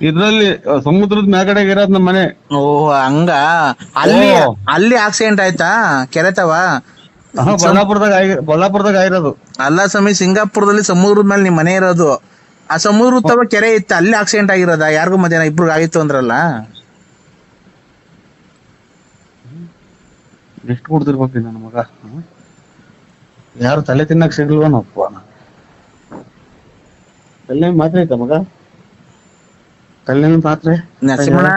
ಇದ್ರಲ್ಲಿ ಸಮುದ್ರದ ಮ್ಯಾಗಡೆಗೆ ಇರೋದ್ ನಮ್ ಮನೆ. ಓ ಹಂಗ. ಅಲ್ಲಿ ಆಕ್ಸಿಡೆಂಟ್ ಆಯ್ತಾ ಕೆರೆತವ? ಬಳ್ಳಾಪುರದಾಗ ಆಗಿರೋದು. ಅಲ್ಲ ಸ್ವಾಮಿ, ಸಿಂಗಾಪುರದಲ್ಲಿ ಸಮುದ್ರದ ಮೇಲೆ ನಿಮ್ ಮನೆ ಇರೋದು. ಆ ಸಮುದ್ರ ತವ ಕೆರೆ ಇತ್ತು, ಅಲ್ಲಿ ಆಕ್ಸಿಡೆಂಟ್ ಆಗಿರೋದ? ಯಾರಿಗೂ ಮಧ್ಯಾಹ್ನ ಇಬ್ರು ಆಗಿತ್ತು ಅಂದ್ರಲ್ಲ. ಎಷ್ಟು ಕೊಡ್ತಿರ್ಬೇಕು ನನ್ನ ಮಗ? ಯಾರು ತಲೆ ತಿನ್ನಕ್ ಸಿಗ್ಲ್ವನಪ್ಪ. ತಲೆ ಮಾತ್ರ ಐತ ಮಗ? ತಲೆ ಮಾತ್ರ? ನರಸಿಂಹಣ್ಣ,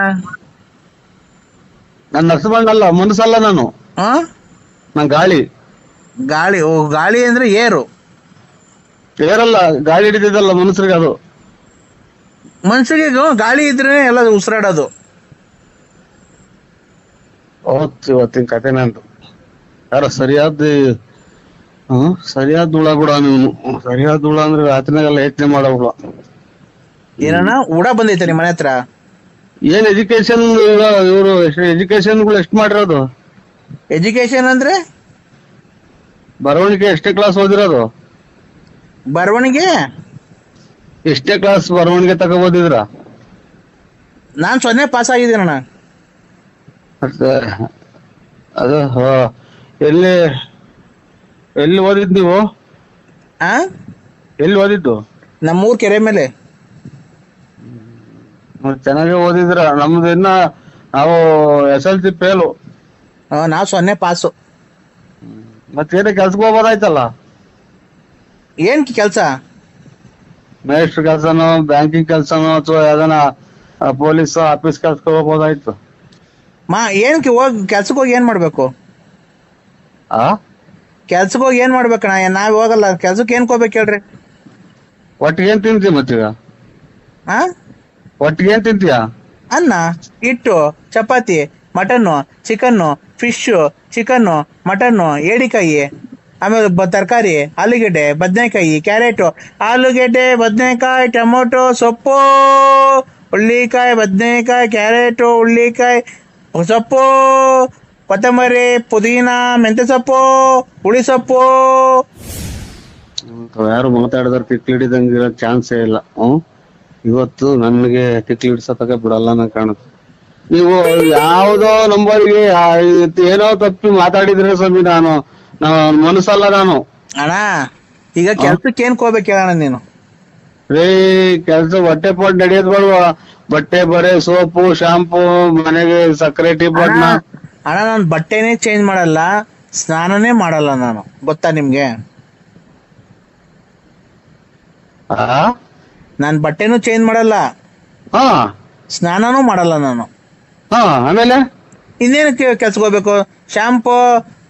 ನಾನ್ ನರಸಿಂಹಣ್ಣ ಅಲ್ಲ, ಮನಸ್ಸಲ್ಲ ನಾನು. ನಾನ್ ಗಾಳಿ. ಗಾಳಿ? ಓ, ಗಾಳಿ ಅಂದ್ರೆ ಏರು. ಏರಲ್ಲ, ಗಾಳಿ ಹಿಡಿದಿದ್ದಲ್ಲ ಮನುಷ್ಯರಿಗೆ. ಅದು ಮನುಷ್ಯರಿಗೆ ಗಾಳಿ ಇದ್ರೆ ಎಲ್ಲ ಉಸಿರಾಡೋದು. ಇವತ್ತಿನ ಕತೆ ನಂದು. ಯಾರ ಸರಿಯಾದ ಹುಳ ಕೂಡ ನೀವು. ಸರಿಯಾದ ಹುಳ ಅಂದ್ರೆ ರಾತ್ರಿನಾಗೆಲ್ಲ ಯೋಚನೆ ಮಾಡೋ ಹುಳ. ಏನಣ್ಣ ಹುಳ ಬಂದೈತೆ ನಿಮ್ ಮನೆ ಹತ್ರ? ಏನ್ ಎಜುಕೇಶನ್ ಇವರು ಎಜುಕೇಶನ್ ಗಳು ಎಷ್ಟು ಮಾಡಿರೋದು? ಎಜುಕೇಶನ್ ಅಂದ್ರೆ ಬರವಣಿಗೆ ಎಷ್ಟೇ ಕ್ಲಾಸ್ ಓದಿರೋದು? ಬರವಣಿಗೆ ಎಷ್ಟೇ ಕ್ಲಾಸ್ ಬರವಣಿಗೆ ತಗೋಬೋದಿದ್ರ? ನಾನ್ 0 ಪಾಸ್ ಆಗಿದ್ದೀನಣ್ಣ. ಅದು ಎಲ್ಲಿ ಓದಿದ್ ನೀವು? ಎಲ್ಲಿ ಓದಿದ್ದು? ನಮ್ಮೂರ್ ಕೆರೆ ಮೇಲೆ. ಚೆನ್ನಾಗಿ ಓದಿದ್ರ. ನಮ್ದು ಇನ್ನ ನಾವು SLC ಫೇಲು. ನಾವ್ 0 ಪಾಸು. ಮತ್ತೇನ ಕೆಲ್ಸಕ್ಕೆ ಹೋಗ್ಬೋದಾಯ್ತಲ್ಲ? ಏನ್ ಕೆಲ್ಸ? ಮೇಸ್ಟ್ರ್ ಕೆಲ್ಸನೋ, ಬ್ಯಾಂಕಿಂಗ್ ಕೆಲ್ಸನೋ, ಅಥವಾ ಯಾವ್ದಾನ ಪೊಲೀಸ್ ಆಫೀಸ್ ಕೆಲ್ಸಕ್ಕೆ ಹೋಗ್ಬೋದಾಯ್ತು. ಏನ್ ಕೆಲ್ಸಕ್ಕೆ ಹೋಗಿ ಏನ್ ಮಾಡ್ಬೇಕು? ಕೆಲ್ಸಕ್ಕೆ ಹೋಗಿ ಏನ್ ಮಾಡ್ಬೇಕಣ್ಣ? ನಾವ್ ಹೋಗಲ್ಲ ಕೆಲ್ಸಕ್ಕೆ. ಏನ್ ಹೋಗ್ಬೇಕು ಹೇಳ್ರಿ? ಒಟ್ಟಿಗೆ ಏನ್ ತಿಂತೀಯ ಮತ್ತೀಗ? ಒಟ್ಟಿಗೆ ಏನ್ ತಿಂತೀಯ? ಅನ್ನ, ಹಿಟ್ಟು, ಚಪಾತಿ, mutton, chicken, fish, chicken, mutton, ಏಡಿಕಾಯಿ, ಆಮೇಲೆ ತರಕಾರಿ, ಆಲೂಗೆಡ್ಡೆ, ಬದನೆಕಾಯಿ, ಕ್ಯಾರೆಟು, ಆಲೂಗೆಡ್ಡೆ, ಬದನೆಕಾಯಿ, ಟೊಮೊಟೊ, ಸೊಪ್ಪು, ಹುಳ್ಳಿಕಾಯಿ, ಬದನೆಕಾಯಿ, ಕ್ಯಾರೆಟು, ಹುಳ್ಳಿಕಾಯಿ, ಸೊಪ್ಪು, ಕೊತ್ತಂಬರಿ, ಪುದೀನ, ಮೆಂತ್ಯ ಸೊಪ್ಪು, ಹುಳಿ ಸೊಪ್ಪು, ಯಾರು ಮಾತಾಡಿದ್ರೆ ತಿಕ್ಲಿಡಿದಂಗೆ ಇರೋ ಚಾನ್ಸೇ ಇಲ್ಲ. ಇವತ್ತು ನನಗೆ ತಿಕ್ಲಿಡ್ಸತಕ ಬಿಡಲ್ಲ ನಾ ಕಾಣುತ್ತೆ. ನೀವು ಯಾವ್ದೋ ನಂಬರ್ಗೆ ಏನೋ ತಪ್ಪಿ ಮಾತಾಡಿದ್ರೆ ಸ್ವಾಮಿ, ನಾನು ಮನಸ್ಸಲ್ಲ ನಾನು. ಅಣ್ಣ ಈಗ ಕೆಲ್ಸಕ್ಕೆ ಏನ್ ಹೋಗ್ಬೇಕು ಹೇಳಣ್ಣ ನೀನು? ರೇ ಕೆಲ್ಸ ಹೊಟ್ಟೆ ಪಾಟ್ ನಡೆಯೋದ್ ಬೇಡವಾ? ಬಟ್ಟೆ ಬರೆ, ಸೋಪು, ಶಾಂಪೂ, ಮನೆಗೆ ಸಕ್ಕರೆ ಟೀ ಅಣ್ಣ ಪಟ್ನ. ಅಣ್ಣ ನಾನು ಬಟ್ಟೆನೇ ಚೇಂಜ್ ಮಾಡಲ್ಲ, ಸ್ನಾನನೇ ಮಾಡಲ್ಲ ನಾನು, ಗೊತ್ತಾ ನಿಮ್ಗೆ? ನಾನ್ ಬಟ್ಟೆನೂ ಚೇಂಜ್ ಮಾಡಲ್ಲ, ಹಾ ಸ್ನಾನನೂ ಮಾಡಲ್ಲ ನಾನು. ಹಾ ಆಮೇಲೆ ಇನ್ನೇನಕ್ಕೆ ಕೆಲ್ಸಕ್ಕೆ ಹೋಗ್ಬೇಕು? ಶಾಂಪೂ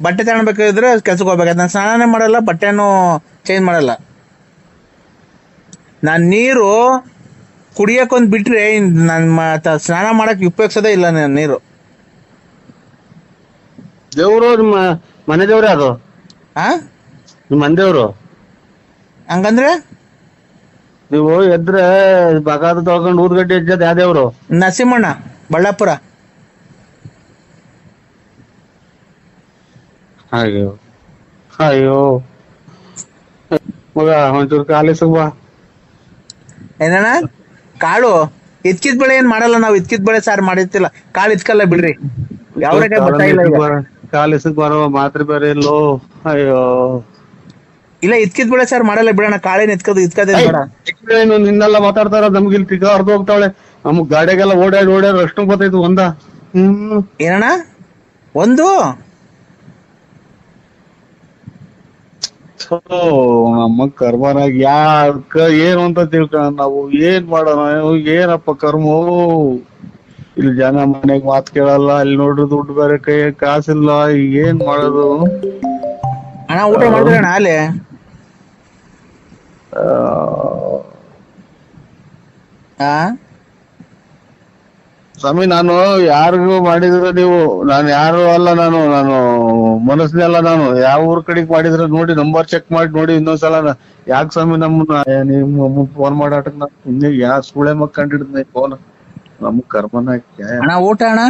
ಬಟ್ಟೆ ತಗೊಳ್ಬೇಕಾದ್ರೆ ಕೆಲ್ಸಕ್ಕೆ ಹೋಗ್ಬೇಕು. ನಾನು ಸ್ನಾನನೇ ಮಾಡಲ್ಲ, ಬಟ್ಟೆನೂ ಚೇಂಜ್ ಮಾಡಲ್ಲ. ನಾನ್ ನೀರು ಕುಡಿಯಕ್ಕೊಂದ್ ಬಿಟ್ರೆ ನನ್ ಸ್ನಾನ ಮಾಡಕ್ ಉಪಯೋಗಿಸೋದೇ ಇಲ್ಲ ನಾನು ನೀರು. ದೇವ್ರು ನಿಮ್ಮ ಮನೆ ದೇವ್ರೇ ಅದು? ಆ ನಿಮ್ ಮನೆ ದೇವ್ರು? ಹಂಗಂದ್ರೆ ನೀವು ಎದ್ರೆ ಬಗಾದ ತೊಳ್ಕೊಂಡು ಊದ್ಗಡ್ಡೆ ಎಜ್ಜದ್ ಯಾವ ದೇವ್ರು? ನರಸಿಂಹಣ್ಣ, ಬಳ್ಳಾಪುರ. ಅಯ್ಯೋ ಅಯ್ಯೋ ಮಗ ಒಂಚೂರು ಕಾಲೇಜ್ ಬಾ. ಏನಣ್ಣ? ಕಾಳು ಇದ್ಕಿದ್ ಬೆಳೆ ಏನ್ ಮಾಡಲ್ಲ ನಾವು, ಇದ್ಕಿದ್ ಬೆಳೆ ಸಾರ್ ಮಾಡಿರ್ತಿಲ್ಲ, ಕಾಳು ಇದ್ಕಲ್ಲ ಬಿಡ್ರಿ. ಯಾವ್ರಿಗೆ ಬರ್ತಾ ಇಲ್ಲ ಈಗ. ಕಾಲೇಜ್ ಬರುವ ಮಾತ್ರ ಬೇರೆ ಇಲ್ಲೋ. ಅಯ್ಯೋ ಇಲ್ಲ, ಇದ್ಕಿದ್ ಬೆಳೆ ಸಾರ್ ಮಾಡಲ್ಲ ಬಿಡೋಣ, ಕಾಳೇನ್ ಇದ್ಕದೇ ಬೇಡ. ನಿನ್ನೆಲ್ಲ ಮಾತಾಡ್ತಾರ, ನಮ್ಗೆ ಇಲ್ಲಿ ಟಿಕ ಹರ್ದು ಹೋಗ್ತಾವಳೆ. ನಮಗ್ ಗಾಡಿಗೆಲ್ಲ ಓಡಾಡಿ ಅಷ್ಟು ಗೊತ್ತಾಯ್ತು ಒಂದ. ಏನಣ್ಣ? ಒಂದು ನಮ್ಮ ಕರ್ಮನಾಗ ಯಾಕ ಏನು ಅಂತ ತಿಳ್ಕೊಳ, ನಾವು ಏನ್ ಮಾಡೋಣ? ಏನಪ್ಪ ಕರ್ಮ? ಇಲ್ಲಿ ಜನ ಮನೆಗ್ ಮಾತ್ ಕೇಳಲ್ಲ, ಇಲ್ಲಿ ನೋಡ್ರಿ ದುಡ್ಡು ಬೇರೆ ಕೈ ಕಾಸಿಲ್ಲ, ಏನ್ ಮಾಡೋದು? ಅಣ್ಣ ಊಟ ಮಾಡಿದ್ರಣ್ಣ ಅಲ್ಲಿ? ಆ ಸ್ವಾಮಿ, ನಾನು ಯಾರಿಗೂ ಮಾಡಿದ್ರೆ ನೀವು, ನಾನು ಯಾರು ಅಲ್ಲ, ನಾನು ಮನಸ್ಸಿನಲ್ಲ. ನಾನು ಯಾವ ಊರ್ ಕಡೆಗ್ ಮಾಡಿದ್ರೆ ನೋಡಿ, ನಂಬರ್ ಚೆಕ್ ಮಾಡಿ ನೋಡಿ ಇನ್ನೊಂದ್ಸಲ. ಯಾಕೆ ಸ್ವಾಮಿ ನಿಮ್ಮ ಫೋನ್ ಮಾಡಾಟಕ್ ನಾ ಯಾ ಸುಳೆ ಮಕ್ಕಂಡಿಡ್ದ ಫೋನ್? ನಮ್ ಕರ್ಮನ ಅಣ್ಣ ಊಟ ಅಣ್ಣ?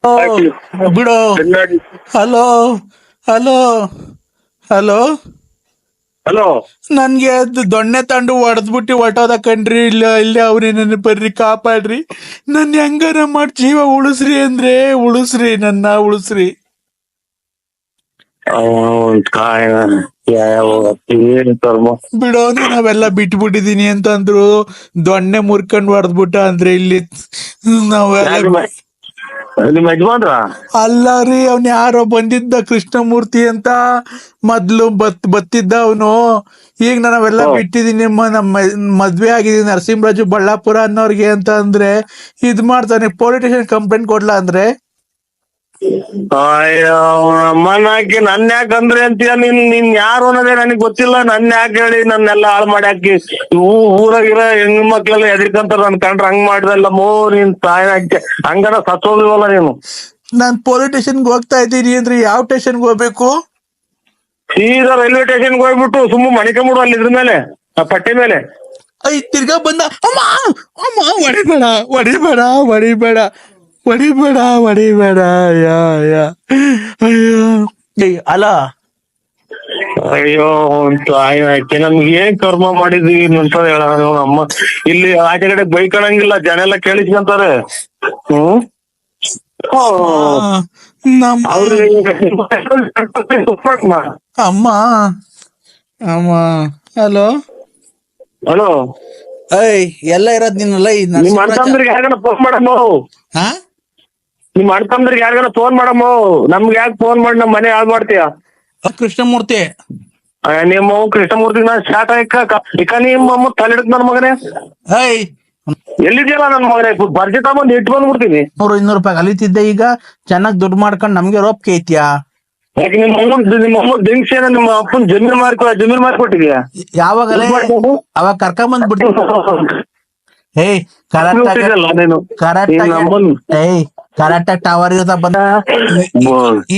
ಓ, ಬಿಡು. ಹಲೋ ಹಲೋ ಹಲೋ ಹಲೋ ನನ್ಗೆ ಅದು ದೊಣ್ಣೆ ತಂಡು ಹೊಡೆದ್ಬಿಟ್ಟು ಹೊಟ್ಟೋದ ಕಣ್ರಿ. ಇಲ್ಲ ಇಲ್ಲೇ ಅವ್ರಿ ನನ್ನ ಬರ್ರಿ ಕಾಪಾಡ್ರಿ, ನನ್ ಹೆಂಗಾರ ಮಾಡಿ ಜೀವ ಉಳಿಸ್ರಿ ಅಂದ್ರೆ ಉಳಿಸ್ರಿ, ನನ್ನ ಉಳಿಸ್ರಿ. ಬಿಡೋ, ನಾವೆಲ್ಲ ಬಿಟ್ಬಿಟ್ಟಿದೀನಿ ಅಂತಂದ್ರು. ದೊಣ್ಣೆ ಮುರ್ಕೊಂಡ್ ಹೊಡೆದ್ಬಿಟ್ಟ ಅಂದ್ರೆ ಇಲ್ಲಿ ನಾವೆಲ್ಲ. ನಿಮ್ ಯಜಮಾನ್ರ ಅಲ್ಲ ರೀ, ಅವ್ನ್ ಯಾರೋ ಬಂದಿದ್ದ ಕೃಷ್ಣಮೂರ್ತಿ ಅಂತ, ಮೊದ್ಲು ಬತ್ತಿದ್ದ ಅವನು. ಈಗ ನಾವೆಲ್ಲ ಬಿಟ್ಟಿದೀನಿ, ನಮ್ಮ ಮದ್ವೆ ಆಗಿದೀನಿ ನರಸಿಂಹರಾಜು ಬಳ್ಳಾಪುರ ಅನ್ನೋರ್ಗೆ ಅಂತ ಅಂದ್ರೆ ಇದ್ ಮಾಡ್ತಾನೆ. ಪೊಲೀಸ್ ಸ್ಟೇಷನ್ ಕಂಪ್ಲೇಂಟ್ ಕೊಡ್ಲಾ ಅಂದ್ರೆ ಅಯ್ಯೋ ಅಮ್ಮನ ಹಾಕಿ ನನ್ ಯಾಕೆ ಅಂದ್ರೆ ಅಂತೀಯ? ನೀನ್ ಯಾರು ಅನ್ನೋದೇ ನನಗ್ ಗೊತ್ತಿಲ್ಲ. ನನ್ ಯಾಕೆ ಹೇಳಿ ನನ್ನೆಲ್ಲ ಹಾಳು ಮಾಡಿ ಹಾಕಿ ಊರಾಗಿರೋ ಹೆಣ್ಣು ಮಕ್ಳೆಲ್ಲ ಎದ್ರಿಕಂತಾರ ನನ್ ಕಂಡ್ರೆ ಹಂಗ್ ಮಾಡಿದಲ್ಲ ಮೋ. ನೀನ್ ತಾಯಿ ಹಾಕಿ ಹಂಗಾರ ಸತ್ತೋಗಿಲ್ವಲ್ಲ ನೀನು. ನಾನ್ ಪೊಲೀಸ್ ಸ್ಟೇಷನ್ಗೆ ಹೋಗ್ತಾ ಇದ್ದೀನಿ ಅಂದ್ರೆ ಯಾವ ಸ್ಟೇಷನ್ಗೆ ಹೋಗ್ಬೇಕು? ಸೀದಾ ರೈಲ್ವೆ ಸ್ಟೇಷನ್ಗೆ ಹೋಗ್ಬಿಟ್ಟು ಸುಮ್ಮ ಮಣಿಕೊಂಬಿಡು ಅಲ್ಲಿ ಇದ್ರ ಮೇಲೆ, ಆ ಪಟ್ಟಿ ಮೇಲೆ. ತಿರ್ಗಾ ಬಂದ ಅಮ್ಮ ಅಮ್ಮ ಹೊಡಿಬೇಡ ಹೊಡಿಬೇಡ ಹೊಡಿಬೇಡ ಹೊಡಿಬೇಡ ಹೊಡಿಬೇಡ. ಯಾ ಯಾ ಅಯ್ಯೋ ಅಲ್ಲ. ಅಯ್ಯೋ ತಾಯಿ ಹಾಕಿ ನಮ್ಗೆ ಏನ್ ಕರ್ಮ ಮಾಡಿದ್ವಿ ಅಂತ ಹೇಳ. ಅಮ್ಮ ಇಲ್ಲಿ ಆಚೆ ಕಡೆ ಬೈಕಣಂಗಿಲ್ಲ, ಜನ ಎಲ್ಲ ಕೇಳಿಸ್ಕೊಂತಾರೆ. ನಮ್ಮ ಅಮ್ಮ ಅಮ್ಮ. ಹಲೋ ಹಲೋ, ಏಯ್ ಎಲ್ಲ ಇರೋದ್ ನೀನಲ್ಲ. ನಿಮ್ ಅಣ್ತಂದ್ರಿಗೆ ಯಾರಿಗಾನ ಫೋನ್ ಮಾಡಮ್ಮ. ನಿಮ್ ಅಣ್ತಂದ್ರಿಗೆ ಯಾರಿಗಾನ ಫೋನ್ ಮಾಡಮ್ಮ. ನಮ್ಗೆ ಯಾಕೆ ಫೋನ್ ಮಾಡಿ ನಮ್ ಮನೆ ಹಾಳು ಮಾಡ್ತೀಯ? ಕೃಷ್ಣಮೂರ್ತಿ ನಿಮ್ಮ ಕೃಷ್ಣಮೂರ್ತಿ ನಾ ಸ್ಟಾರ್ಟ್ ಇಕ್ಕ ನಿಮ್ಮ ತಲೆಡ್ತ ನನ್ ಮಗನೇ. ಏಯ್ ಎಲ್ಲಿದ್ಯಲ್ಲ ನನ್ ಮಗನೇ? ಬರ್ಜಿ ತಗೊಂಡ್ ಇಟ್ಟು ಬಂದ್ಬಿಡ್ತೀನಿ. 100-200 ರೂಪಾಯಿ ಕಲಿತಿದ್ದೆ, ಈಗ ಚೆನ್ನಾಗ್ ದುಡ್ಡು ಮಾಡ್ಕೊಂಡ್ ನಮ್ಗೆ ರೋಪ್ಕೆ ಐತಿಯಾ? ಯಾಕೆ ನಿಮ್ಮ ಅಮ್ಮ ದಿಂಗ್ಸೇನ ನಿಮ್ಮ ಅಪ್ಪನ್ ಜಮೀನ್ ಮಾರ್ಕೊಟ್ಟಿದ್ಯಾ? ಯಾವಾಗಲೇ ಅವಾಗ ಕರ್ಕೊಂಬಂದ್ ಬಿಟ್ಟು. ಏಯ್ ಕರೆಕ್ಟ್ ಟವರ್ ಇರೋದ ಬಂದ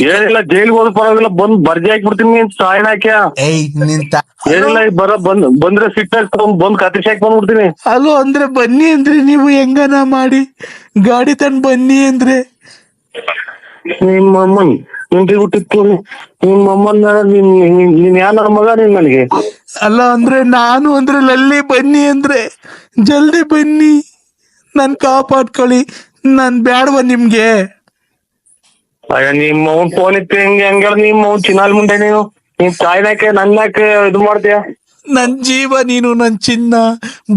ಏನಿಲ್ಲ, ಜೈಲ್ಗೆ ಹೋದ್ ಪರವಾಗಿಲ್ಲ, ಬಂದ್ ಬರ್ಜಿ ಹಾಕ್ಬಿಡ್ತೀನಿ ಸಾಯನ್ ಹಾಕ್ಯ. ಏಯ್ ನಿಂತ ಏನಿಲ್ಲ, ಬಂದ್ರೆ ಸಿಟ್ಟ ಬಂದ್ ಕತ್ರಿಸಿ ಹಾಕಿ ಬಂದ್ಬಿಡ್ತೀನಿ. ಅಲ್ಲೋ ಅಂದ್ರೆ ಬನ್ನಿ ಅಂದ್ರೆ ನೀವು ಹೆಂಗನ ಮಾಡಿ ಗಾಡಿ ತಂದ್ ಬನ್ನಿ ಅಂದ್ರೆ ನಿಮ್ಮಮ್ಮನ್ ನಿಂಗೆ ಹುಟ್ಟಿತ್ತು. ನಿಮ್ಮಮ್ಮನ ನೀನ್ ಯಾರ ಮಗ ನೀನ್ ನನಗೆ? ಅಲ್ಲ ಅಂದ್ರೆ ನಾನು ಅಂದ್ರೆ ಲಲ್ಲಿ ಬನ್ನಿ ಅಂದ್ರೆ ಜಲ್ದಿ ಬನ್ನಿ, ನನ್ ಕಾಪಾಡ್ಕೊಳ್ಳಿ, ನಾನ್ ಬ್ಯಾಡ್ವ ನಿಮ್ಗೆ. ಅಯ್ಯ ನಿಮ್ಮ ಅವ್ನ್ ಫೋನ್ ಇತ್ತು ಹೆಂಗ ನಿಮ್ಮ ಅವ್ನ್ ಚಿನ್ನಾಲ್ ಮುಂದೆ ನೀನ್ ತಾಯಿನಾಕೆ ನನ್ನಾಕೆ ಇದು ಮಾಡ್ತೀಯ? ನನ್ ಜೀವ ನೀನು, ನನ್ ಚಿನ್ನ.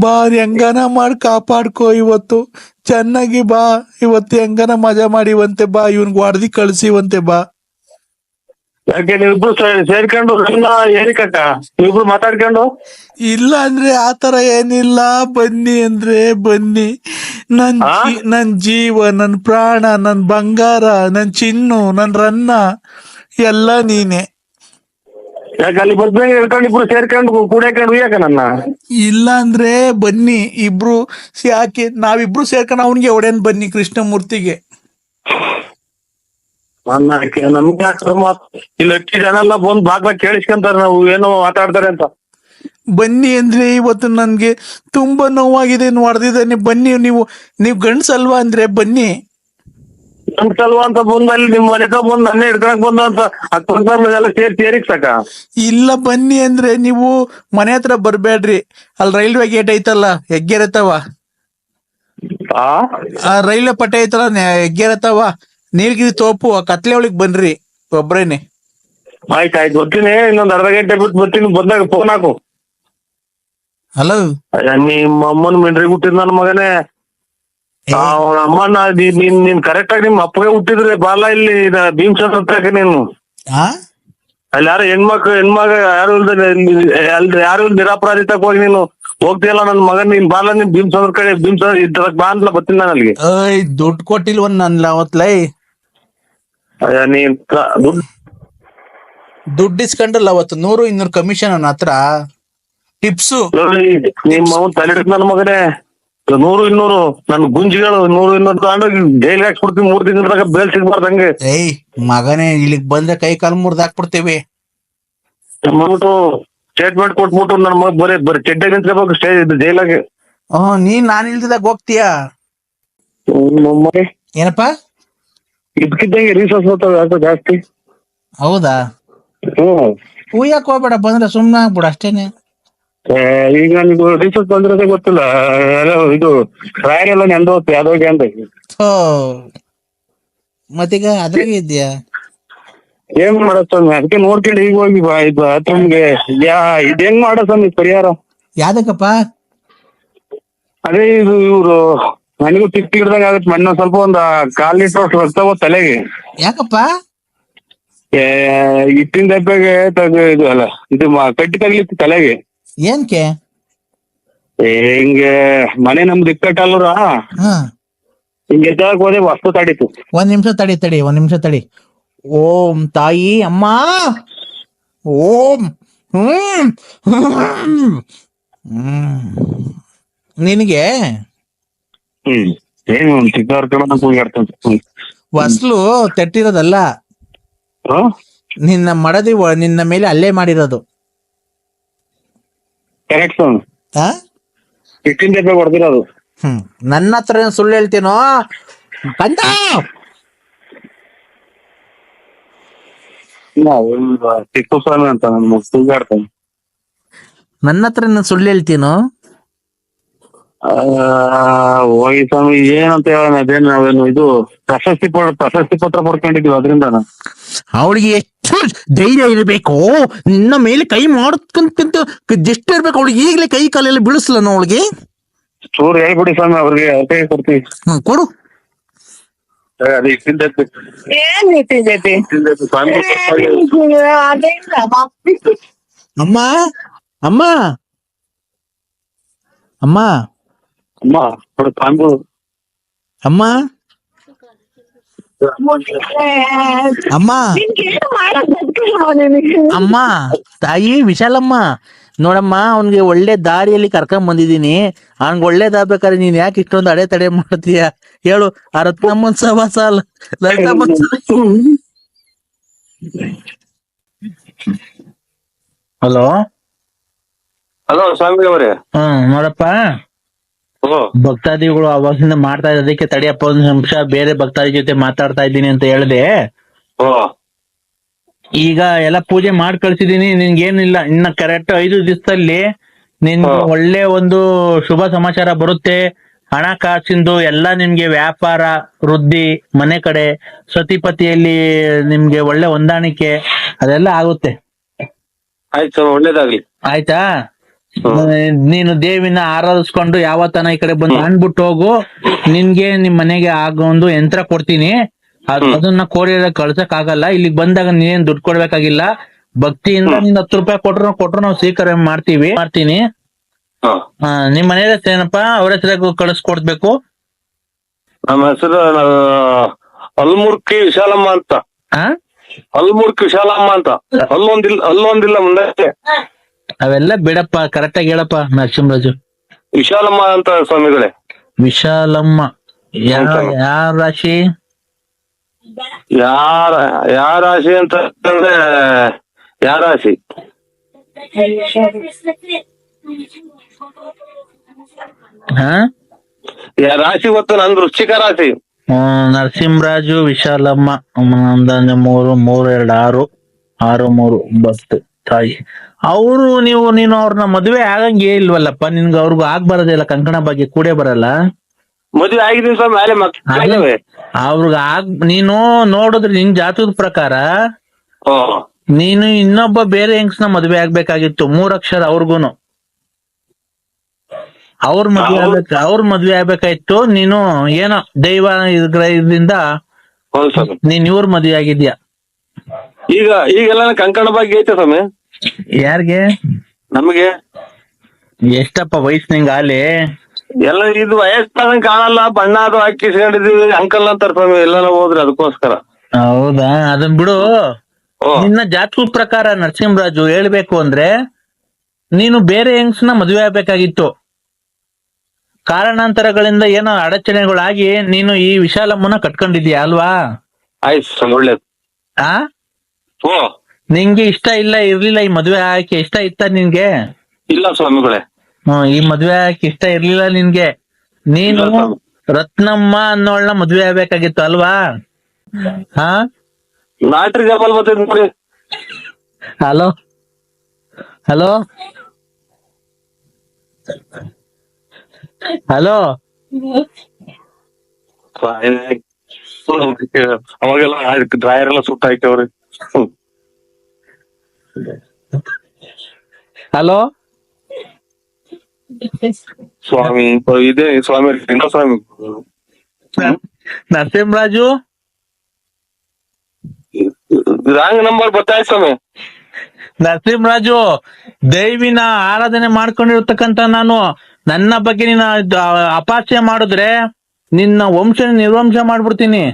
ಬಾ ಹೆಂಗನ ಮಾಡಿ ಕಾಪಾಡ್ಕೋ, ಇವತ್ತು ಚೆನ್ನಾಗಿ ಬಾ, ಇವತ್ತು ಹೆಂಗನ ಮಜಾ ಮಾಡಿವಂತೆ ಬಾ, ಇವನ್ಗೆ ಹೊಡೆದಿ ಕಳ್ಸಿವಂತೆ ಬಾ. ಯಾಕೆ ನೀವಿಬ್ರು ಸೇರ್ಕೊಂಡು ಏರಿಕಕ್ಕ ನೀವಿಬ್ರು ಮಾತಾಡ್ಕೊಂಡು? ಇಲ್ಲ ಅಂದ್ರೆ ಆತರ ಏನಿಲ್ಲ, ಬನ್ನಿ ಅಂದ್ರೆ ಬನ್ನಿ. ನನ್ ಜೀವ, ನನ್ ಪ್ರಾಣ, ನನ್ ಬಂಗಾರ, ನನ್ ಚಿನ್ನು, ನನ್ ರನ್ನ ಎಲ್ಲ ನೀನೆ. ಯಾಕೆ ಅಲ್ಲಿ ಬಂದ್ಮೇಲೆ ಹೇಳ್ಕೊಂಡು ಇಬ್ರು ಸೇರ್ಕೊಂಡು ಕೂಡಾಕೊಂಡು ಯಾಕ ನನ್ನ? ಇಲ್ಲ ಅಂದ್ರೆ ಬನ್ನಿ ಇಬ್ರು. ಯಾಕೆ ನಾವಿಬ್ರು ಸೇರ್ಕೊಂಡು ಅವನ್ಗೆ ಹೊಡೆನ್ ಬನ್ನಿ, ಕೃಷ್ಣಮೂರ್ತಿಗೆ. ನಮ್ಗೆ ಇಲ್ಲಿ ಅಕ್ಕಿ ಜನ ಎಲ್ಲ ಬಂದ್ ಭಾಗ ಕೇಳಿಸ್ಕೊಂತಾರೆ ನಾವು ಏನೋ ಮಾತಾಡ್ತಾರೆ ಅಂತ. ಬನ್ನಿ ಅಂದ್ರೆ ಇವತ್ತು ನನ್ಗೆ ತುಂಬಾ ನೋವಾಗಿದೆ, ಹೊಡೆದಿದ್ದಾನೆ. ಬನ್ನಿ, ನೀವು ಗಂಡ್ಸಲ್ವಾ ಅಂದ್ರೆ ಬನ್ನಿ. ಗಂಡ್ಸಲ್ವಾ ಅಂತ ಬಂದ್ ಅಲ್ಲಿ ನಿಮ್ ಮನೆ ಬಂದ್ ನನ್ನೇ ಹಿಡ್ಕೊಳಕ್ ಬಂದ ಅಂತ ಎಲ್ಲ ಸೇರಿಕ್ ಸಾಕ? ಇಲ್ಲ ಬನ್ನಿ ಅಂದ್ರೆ ನೀವು ಮನೆ ಹತ್ರ ಬರ್ಬೇಡ್ರಿ. ಅಲ್ಲಿ ರೈಲ್ವೆ ಗೇಟ್ ಐತಲ್ಲ, ಹೆಗ್ಗೆರತವ, ಆ ರೈಲ್ವೆ ಪಟ್ಟೆ ಐತಲ್ಲ, ಹೆಗ್ಗೆರತವ, ನೀಲಗಿರಿ ತೋಪು, ಆ ಕತ್ಲೆ ಒಳಗ್ ಬನ್ರಿ ಒಬ್ರೇನೆ. ಆಯ್ತಾಯ್ತು ಬರ್ತೀನಿ, ಇನ್ನೊಂದ್ ಅರ್ಧ ಗಂಟೆ ಬಿಟ್ಟು ಬರ್ತೀನಿ. ಬಂದಾಗ ಫೋನ್ ಹಾಕು. ಹಲೋ, ನಿಮ್ಮ ಅಮ್ಮನ್ ಮಿಂಡ್ರಿ ಹುಟ್ಟಿದ್ ನನ್ ಮಗನೇ. ಅವ್ನ ಅಮ್ಮನ ನೀನ್ ಕರೆಕ್ಟ್ ಆಗಿ ನಿಮ್ ಅಪ್ಪಗೆ ಹುಟ್ಟಿದ್ರೆ ಬಾಲ ಇಲ್ಲಿ ಭೀಮಚಂದ್ರ ನೀನು. ಅಲ್ಲಿ ಯಾರು ಹೆಣ್ಮಗ ಯಾರು ನಿರಾಪರಾಧಿತಕ್ ಹೋಗಿ ನೀನು ಹೋಗ್ತೀಯಲ್ಲ ನನ್ ಮಗನ್, ನೀನ್ ಬಾಲ ನೀನ್ ಭೀಮಚಂದ್ರ ಕಡೆ ಇದ್ರಾಗ ಬಾ ಅಂತಲ್ಲ ಬರ್ತೀನಿ ನಾನು ಅಲ್ಲಿಗೆ. ದುಡ್ಡು ಕೊಟ್ಟಿಲ್ವ ನನ್ಲ ಅವತ್ಲೈ? ನೀನ್ ದುಡ್ಡು ಇಸ್ಕೊಂಡ್ರಲ್ಲ ಅವತ್ತು 100-200 ಕಮಿಷನ್ ನನ್ನ ಹತ್ರ ಟಿಪ್ಸು. ನಿಮ್ಮ ಅವ್ನ್ ತಲೆ ನನ್ ಮಗನೇ, 100-200 ನನ್ ಗುಂಜಿಗಳು 100-200 ತಗೊಂಡೋಗಿ ಜೈಲಿಗೆ ಹಾಕ್ಬಿಡ್ತೀನಿ 3 ತಿಂಗಳದಾಗ ಬೇಲ್ ಸಿಗ್ಬಾರ್ದಂಗೆ. ಏಯ್ ಮಗನೇ, ಇಲ್ಲಿಗ್ ಬಂದ್ರೆ ಕೈ ಕಾಲು ಮುರ್ದ್ ಹಾಕ್ಬಿಡ್ತೇವೆ. ಮಾಡ್ಬಿಟ್ಟು ಸ್ಟೇಟ್ಮೆಂಟ್ ಕೊಟ್ಬಿಟ್ಟು ನನ್ ಮಗ ಬರೀ ಚೆಡ್ಡೆ ನಿಂತ್ಕೋಬೇಕು ಜೈಲಾಗೆ. ನೀನ್ ನಾನ್ ಇಲ್ದಿದಾಗ ಹೋಗ್ತೀಯಾ? ಏನಪ್ಪಾ? ಇದಕ್ಕಿದ್ದಂಗೆ ರೀಸೋರ್ಸ್ ಬರ್ತಾವೆ ಯಾಕೋ ಜಾಸ್ತಿ. ಹೌದಾ? ಹ್ಮ್. ಹೂಯಕ್ ಹೋಗ್ಬೇಡ, ಬಂದ್ರೆ ಸುಮ್ನೆ ಆಗ್ಬಿಡು ಅಷ್ಟೇನೆ. ಈಗ ನನಗೆ ರೀಸೋರ್ಸ್ ಬಂದಿರೋದೇ ಗೊತ್ತಿಲ್ಲ. ಇದು ರಾಯರ್ ಎಲ್ಲ ನೆಂದು ಹೋಗ್ತು ಯಾವ್ದೋಗಿ ಅಂತ. ಥೋ, ಮತ್ತೀಗ ಅದ್ರಾಗೆ ಇದ್ಯಾ? ಏನ್ ಮಾಡೋ ಸ್ವಾಮಿ, ಅದಕ್ಕೆ ನೋಡ್ಕೊಂಡು ಈಗ ಹೋಗಿ ಬಾತ್ರೂಮ್ಗೆ. ಇದ್ ಹೆಂಗ್ ಮಾಡೋ ಸ್ವಾಮಿ ಪರಿಹಾರ? ಯಾವ್ದಕ್ಕಪ್ಪ? ಅದೇ ಇದು ಇವ್ರು ನನಗೂ ತಿಕ್ ಹಿಡ್ದಂಗ ಆಗತ್ತೆ. ಮಣ್ಣು ಸ್ವಲ್ಪ ಒಂದ್ 1/4 ಲೀಟರ್ ಅಷ್ಟು ರಕ್ತ ತಲೆಗೆ. ಯಾಕಪ್ಪ? ಹಿಟ್ಟಿನ ದಬ್ಬೆಗೆ ಇದು ಅಲ್ಲ, ಇದು ಕಟ್ಟಿ ತಗ್ಲಿತ್ತು ತಲೆಗೆ. ಏನ್ಕೆ? ಹಿಂಗೆ ಮನೆ ನಮ್ದು ಇಕ್ಕಟ್ಟಲ್ರ, ಹಾ, ಹಿಂಗೆ ಎದ್ದಾಕ್ ಹೋದೆ ವಸ್ತು ತಾಡಿತ್ತು. ಒಂದ್ ನಿಮಿಷ ತಡಿ. ಓಂ ತಾಯಿ ಅಮ್ಮ, ಓಂ. ನಿನಗೆ ಏನು ಚಿಕ್ಕವ್ರ ಕೂಗಾಡ್ತಂತ ವಸ್ಲು ತೆಟ್ಟಿರೋದಲ್ಲ, ನಿನ್ನ ಮಡದಿ ನಿನ್ನ ಮೇಲೆ ಅಲ್ಲೇ ಮಾಡಿರೋದು. ಕರೆಕ್ಟ್ ಸ್ವಾಮಿ. ಆ? ಹಿಟ್ಟಿನ ದಬ್ಬೆ ಹೊಡೆದಿರೋದು. ನನ್ನ ಹತ್ರ ಸುಳ್ಳು ಹೇಳ್ತೀನೋ ಕಂದ? ಟಿಪ್ಪು ಸ್ವಾಮಿ ಅಂತ ನನ್ ಕೂಗಾಡ್ತಾನೆ. ನನ್ನ ಹತ್ರ ಸುಳ್ಳು ಹೇಳ್ತೀನೋ? ಹೋಗಿ ಸ್ವಾಮಿ, ಏನಂತ ಹೇಳೋಣ. ಅದೇನು ನಾವೇನು ಇದು ಪ್ರಶಸ್ತಿ ಪತ್ರ ಪಡ್ಕೊಂಡಿದ್ವಿ ಅದ್ರಿಂದ. ಅವಳಿಗೆ ಎಷ್ಟು ಧೈರ್ಯ ಇರಬೇಕು, ನಿನ್ನ ಮೇಲೆ ಕೈ ಮಾಡ್ಕೊಂತ ಎಷ್ಟು ಇರ್ಬೇಕು ಅವಳಿಗೆ. ಈಗಲೇ ಕೈ ಕಾಲೆಲ್ಲ ಬೀಳಿಸ್ಲನು ಅವಳಿಗೆ. ಚೂರು ಹೇಳ್ಬಿಡಿ ಸ್ವಾಮಿ, ಅವ್ರಿಗೆ ಕೈ ಕೊಡ್ತೀವಿ. ಕೊಡು. ಅದು ಇಟ್ಟಿದ್ದೈತಿ ಸ್ವಾಮಿ. ಅಮ್ಮ ಅಮ್ಮ ಅಮ್ಮ ಅಮ್ಮ ಸ್ವಾಮಿ. ಅಮ್ಮ ಅಮ್ಮ ಅಮ್ಮ ತಾಯಿ ವಿಶಾಲಮ್ಮ, ನೋಡಮ್ಮ, ಅವನ್ಗೆ ಒಳ್ಳೆ ದಾರಿಯಲ್ಲಿ ಕರ್ಕೊಂಡ್ ಬಂದಿದೀನಿ. ಅವ್ನ್ಗೆ ಒಳ್ಳೇದಾಗ್ಬೇಕಾದ್ರೆ ನೀನ್ ಯಾಕೆ ಇಷ್ಟೊಂದು ಅಡೆತಡೆ ಮಾಡ್ತೀಯ ಹೇಳು? ಆ ರತ್ನಮ್ಮನ್ ಸವಾಸ ಅಲ್ಲ, ಲಲಿತಮ್ಮನ್. ಹಲೋ ಸ್ವಾಮಿ ಅವರೇ. ನೋಡಪ್ಪ, ಭಕ್ತಾದಿಗಳು ಅವಾಗಿಂದ ಮಾಡ್ತಾ ಇದ್ದ, ಅದಕ್ಕೆ ತಡಿಯಪ್ಪ ಒಂದ್ ನಿಮಿಷ ಬೇರೆ ಭಕ್ತಾದಿ ಜೊತೆ ಮಾತಾಡ್ತಾ ಇದ್ದೀನಿ ಅಂತ ಹೇಳ್ದೆ. ಈಗ ಎಲ್ಲ ಪೂಜೆ ಮಾಡಿ ಕಳ್ಸಿದೀನಿ. ನಿನ್ಗೇನಿಲ್ಲ, ಇನ್ನ ಕರೆಕ್ಟ್ 5 ದಿವಸದಲ್ಲಿ ನಿನ್ಗೆ ಒಳ್ಳೆ ಒಂದು ಶುಭ ಸಮಾಚಾರ ಬರುತ್ತೆ. ಹಣಕಾಸಿಂದು ಎಲ್ಲ ನಿಮ್ಗೆ ವ್ಯಾಪಾರ ವೃದ್ಧಿ, ಮನೆ ಕಡೆ ಸತಿಪತಿಯಲ್ಲಿ ನಿಮ್ಗೆ ಒಳ್ಳೆ ಹೊಂದಾಣಿಕೆ ಅದೆಲ್ಲ ಆಗುತ್ತೆ. ಆಯ್ತು, ಒಳ್ಳೇದಾಗ್ಲಿ. ಆಯ್ತಾ? ನೀನು ದೇವಿನ ಆರಾಧಿಸ್ಕೊಂಡು ಯಾವತ್ತನ ಈ ಕಡೆ ಬಂದು ಅನ್ಬಿಟ್ಟು ಹೋಗು. ನಿನ್ಗೆ ನಿಮ್ ಮನೆಗೆ ಆಗೋ ಒಂದು ಯಂತ್ರ ಕೊಡ್ತೀನಿ. ಅದನ್ನ ಕೋರಿಯರ್ ಕಳ್ಸಕ್ ಆಗಲ್ಲ. ಇಲ್ಲಿಗೆ ಬಂದಾಗ ನೀನೇನ್ ದುಡ್ಡು ಕೊಡ್ಬೇಕಾಗಿಲ್ಲ. ಭಕ್ತಿಯಿಂದ ನೀನ್ 10 ರೂಪಾಯಿ ಕೊಟ್ರು ನಾವು ಸ್ವೀಕಾರ ಮಾಡ್ತೀನಿ. ನಿಮ್ ಮನೆ ಹೆಸರು ಏನಪ್ಪಾ? ಅವ್ರ ಹೆಸರಾಗ ಕಳಿಸ್ಕೊಡ್ಬೇಕು. ನಮ್ಮ ಹೆಸರು ಅಲ್ಮುರ್ಕಿ ವಿಶಾಲಮ್ಮ ಅಂತ. ಅಲ್ಮುರ್ಕಿ ವಿಶಾಲಮ್ಮ ಅಂತ. ಅಲ್ಲೊಂದಿಲ್ಲ ಮುಂದೆ. ಅವೆಲ್ಲ ಬಿಡಪ್ಪ, ಕರೆಕ್ಟ್ ಆಗಿ ಹೇಳಪ್ಪ ನರಸಿಂಹರಾಜು. ವಿಶಾಲಮ್ಮ ಅಂತ ಸ್ವಾಮಿಗಳೇ. ವಿಶಾಲಮ್ಮ. ಯಾರ ರಾಶಿ? ಯಾರ ರಾಶಿ ಅಂತ ಅಂದ್ರೆ ಯಾರ ರಾಶಿ? ರಾಶಿ ಗೊತ್ತು, ನಂದು ವೃಶ್ಚಿಕ ರಾಶಿ. ನರಸಿಂಹರಾಜು ವಿಶಾಲಮ್ಮ 1 3 3 2 6 6 3 9 ತಾಯಿ. ಅವರು ನೀನು ಅವ್ರನ್ನ ಮದುವೆ ಆಗಂಗೆ ಇಲ್ವಲ್ಲಪ್ಪ? ನಿನ್ಗೆ ಅವ್ರಿಗೂ ಆಗ್ಬಾರದಿಲ್ಲ, ಕಂಕಣ ಬಗ್ಗೆ ಕೂಡೇ ಬರಲ್ಲ. ಮದುವೆ ಆಗಿದ್ದೀನಿ ಸ್ವಾಮಿ, ಅಲ್ಲೇ ಮಕ್ಕಳಿದಾವೆ. ಅವ್ರಿಗೆ ನೀನು ನೋಡಿದ್ರೆ ನಿನ್ ಜಾತಕದ ಪ್ರಕಾರ ನೀನು ಇನ್ನೊಬ್ಬ ಬೇರೆ ಹೆಂಗ್ಸ್ನ ಮದುವೆ ಆಗ್ಬೇಕಾಗಿತ್ತು. 3 ಅಕ್ಷರ ಅವ್ರಿಗೂನು. ಅವ್ರ ಮದ್ವೆ ಆಗ್ಬೇಕಾಯ್ತು. ನೀನು ಏನೋ ದೈವ ಇದರಿಂದ ನೀನ್ ಇವ್ರ ಮದ್ವೆ ಆಗಿದ್ಯಾ. ಈಗೆಲ್ಲ ಕಂಕಣ ಬಗ್ಗೆ ಐತೆ ಸ್ವಾಮಿ. ಯಾರಿಗೆ? ನಮಗೆ. ಎಷ್ಟಪ್ಪ ವಯಸ್ಸು ನಿಂಗ ಆಲಿ? ಎಲ್ಲ ಇದು ವಯಸ್ಸಾದಂಗ್ ಕಾಣಲ್ಲ, ಬಣ್ಣ ಅದು ಹಾಕಿಸ್ಕೊಂಡಿದೀವಿ ಅಂಕಲ್ ಅಂತಾರ ಸ್ವಾಮಿ. ಎಲ್ಲ ಹೋದ್ರಿ ಅದಕ್ಕೋಸ್ಕರ. ಹೌದಾ? ಅದನ್ ಬಿಡು. ನಿನ್ನ ಜಾತಕದ ಪ್ರಕಾರ ನರಸಿಂಹರಾಜು ಹೇಳ್ಬೇಕು ಅಂದ್ರೆ ನೀನು ಬೇರೆ ಹೆಂಗ್ಸ್ನ ಮದುವೆ ಆಗ್ಬೇಕಾಗಿತ್ತು. ಕಾರಣಾಂತರಗಳಿಂದ ಏನೋ ಅಡಚಣೆಗಳಾಗಿ ನೀನು ಈ ವಿಶಾಲಮ್ಮನ ಕಟ್ಕೊಂಡಿದ್ಯಾ ಅಲ್ವಾ? ಆಯ್ತು, ಒಳ್ಳೇದು. ನಿಂಗೆ ಇಷ್ಟ ಇರ್ಲಿಲ್ಲ ಈ ಮದ್ವೆ ಆಕೆ? ಇಷ್ಟ ಇತ್ತ ನಿನ್ಗೆ? ಇಲ್ಲ ಸ್ವಾಮಿಗಳೇ. ಈ ಮದ್ವೆ ಆಕೆ ಇಷ್ಟ ಇರ್ಲಿಲ್ಲ ನಿನ್ಗೆ. ನೀನು ರತ್ನಮ್ಮ ಅನ್ನೋಳ್ನ ಮದ್ವೆ ಆಗ್ಬೇಕಾಗಿತ್ತು ಅಲ್ವಾ? ಹಾ ಲಾಟ್ರಿ ಜಪಾಲ್ ಬರ್ತೈತಿ ನೋಡಿ. ಹಲೋ ಹಲೋ ಹಲೋ ಅವಾಗೆಲ್ಲ ಡ್ರಾಯರ್ ಎಲ್ಲ ಸುಟ್ಟ ಹಾಕ್ಯವ್ರಿ. ಹಲೋ ಸ್ವಾಮಿ ಇದೇ ಸ್ವಾಮಿ ಸ್ವಾಮಿ ನರಸಿಂಹರಾಜು ರಾಂಗ್ ನಂಬರ್ ಗೊತ್ತಾಯ್ತು ಸ್ವಾಮಿ. ನರಸಿಂಹರಾಜು, ದೈವಿನ ಆರಾಧನೆ ಮಾಡ್ಕೊಂಡಿರ್ತಕ್ಕಂತ ನಾನು ನನ್ನ ಬಗ್ಗೆ ನೀನು ಅಪಹಾಸ್ಯ ಮಾಡಿದ್ರೆ ನಿನ್ನ ವಂಶ ನಿರ್ವಂಶ ಮಾಡ್ಬಿಡ್ತೀನಿ.